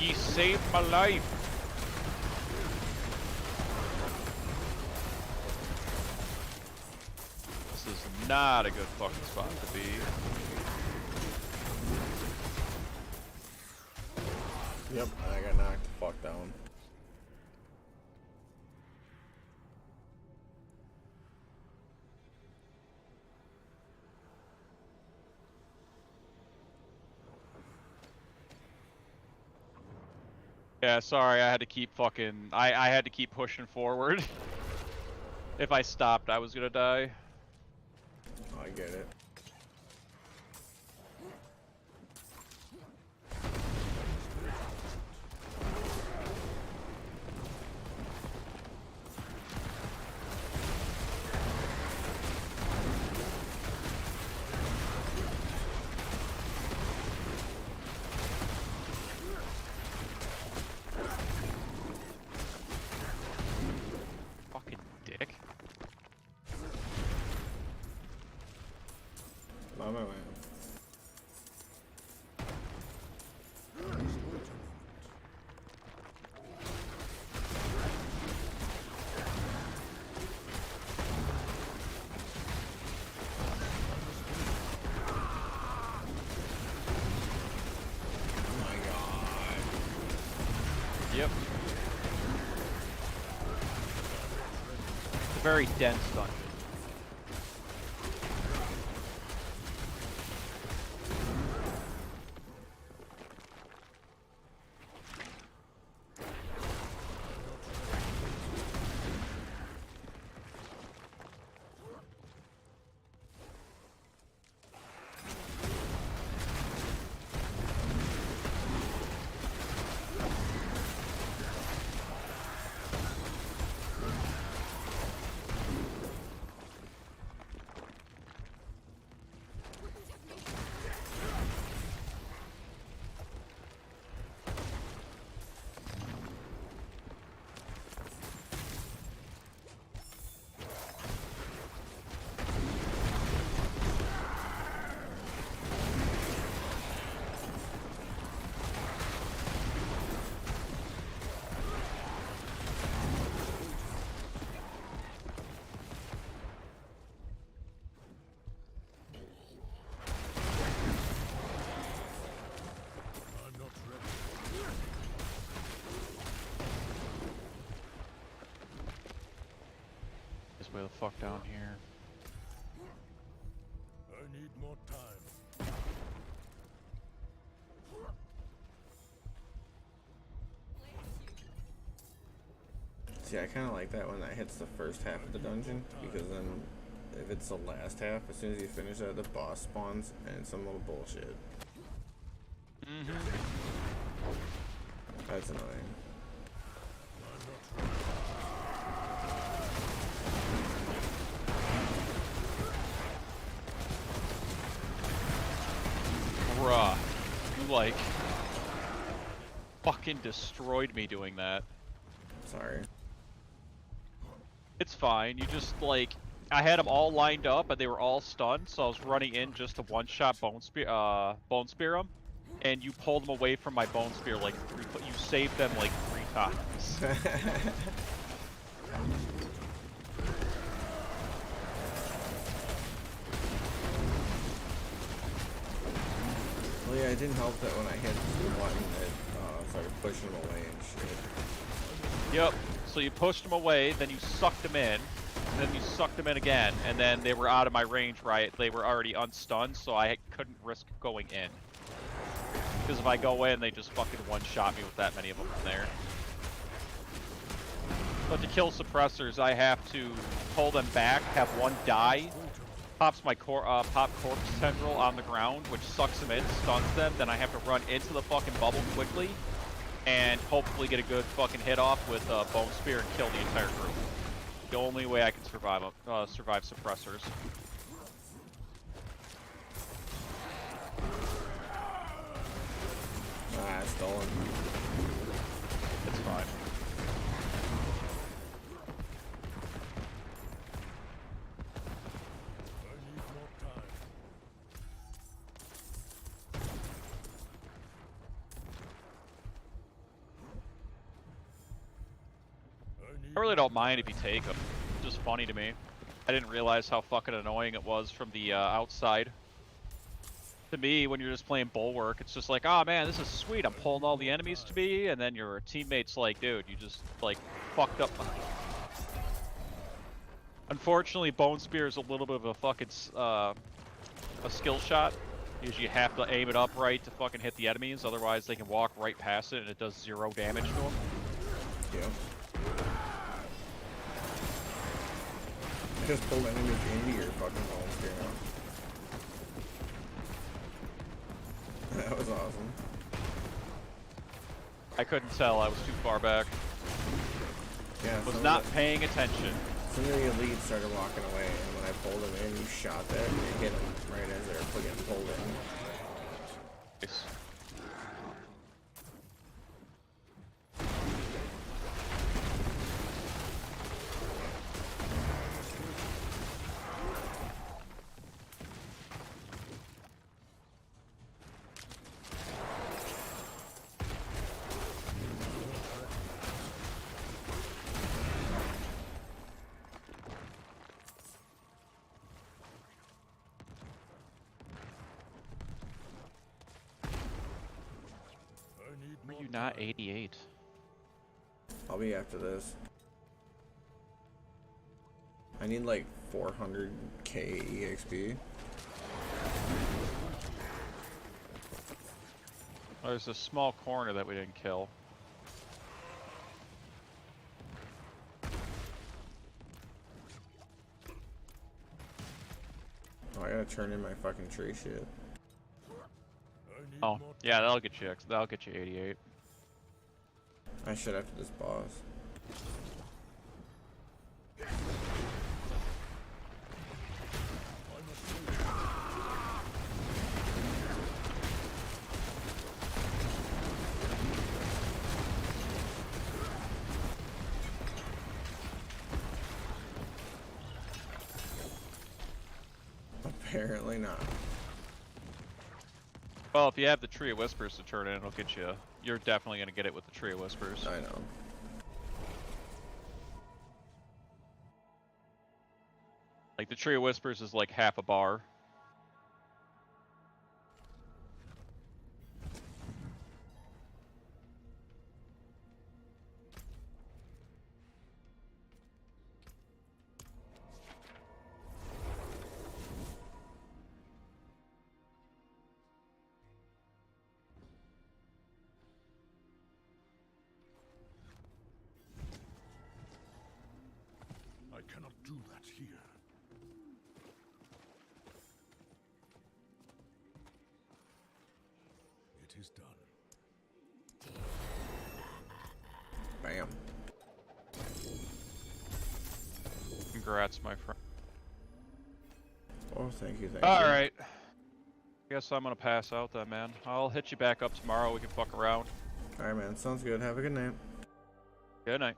Ye saved my life. This is not a good fucking spot to be. Yep, I got knocked the fuck down. Yeah, sorry, I had to keep fucking... I had to keep pushing forward. If I stopped, I was gonna die. I get it. Fucking dick. On my way. Yep. It's a very dense dungeon. I'm not ready. This way the fuck down here. I need more time. See, I kind of like that when that hits the first half of the dungeon, because then if it's the last half, as soon as you finish that, the boss spawns, and it's some little bullshit. Mm-hmm. That's annoying. Bruh. You, like, fucking destroyed me doing that. Sorry. It's fine. You just, like... I had them all lined up, and they were all stunned, so I was running in just to one-shot bone spear them, and you pulled them away from my bone spear like you saved them like 3 times. Well, yeah, it didn't help that when I hit the button, it started pushing them away and shit. Yep. So you pushed them away, then you sucked them in, and then you sucked them in again, and then they were out of my range, right? They were already unstunned, so I couldn't risk going in. Because if I go in, they just fucking one-shot me with that many of them in there. But to kill suppressors, I have to pull them back, have one die, pops my pop corpse tendril on the ground, which sucks them in, stuns them, then I have to run into the fucking bubble quickly, and hopefully get a good fucking hit off with Bone Spear and kill the entire group. The only way I can survive suppressors. Ah, stolen. It's fine. I need more time. I really don't mind if you take them. It's just funny to me. I didn't realize how fucking annoying it was from the outside. To me, when you're just playing Bulwark, it's just like, oh man, this is sweet, I'm pulling all the enemies to me, and then your teammate's like, dude, you just, like, fucked up. Unfortunately, Bone Spear is a little bit of a fucking, a skill shot, because you have to aim it up right to fucking hit the enemies, otherwise they can walk right past it and it does 0 damage to them. Yeah. Just pull enemies into your fucking Bone Spear now. That was awesome. I couldn't tell, I was too far back. Yeah. Was not paying attention. Some of the elites started walking away, and when I pulled them in, you shot that, and you hit them right as they were getting pulled in. Nice. Are you not 88? I'll be after this. I need like 400k EXP. Oh, there's a small corner that we didn't kill. Oh, I gotta turn in my fucking tree shit. Oh, yeah, that'll get you 88. I should after this boss. Apparently not. Well, if you have the Tree of Whispers to turn in, it'll get you. You're definitely gonna get it with the Tree of Whispers. I know. Like the Tree of Whispers is like half a bar. I cannot do that here. It is done. Bam. Congrats, my friend. Oh, thank you, thank you. Alright. Guess I'm gonna pass out then, man. I'll hit you back up tomorrow, we can fuck around. Alright, man. Sounds good. Have a good night. Good night.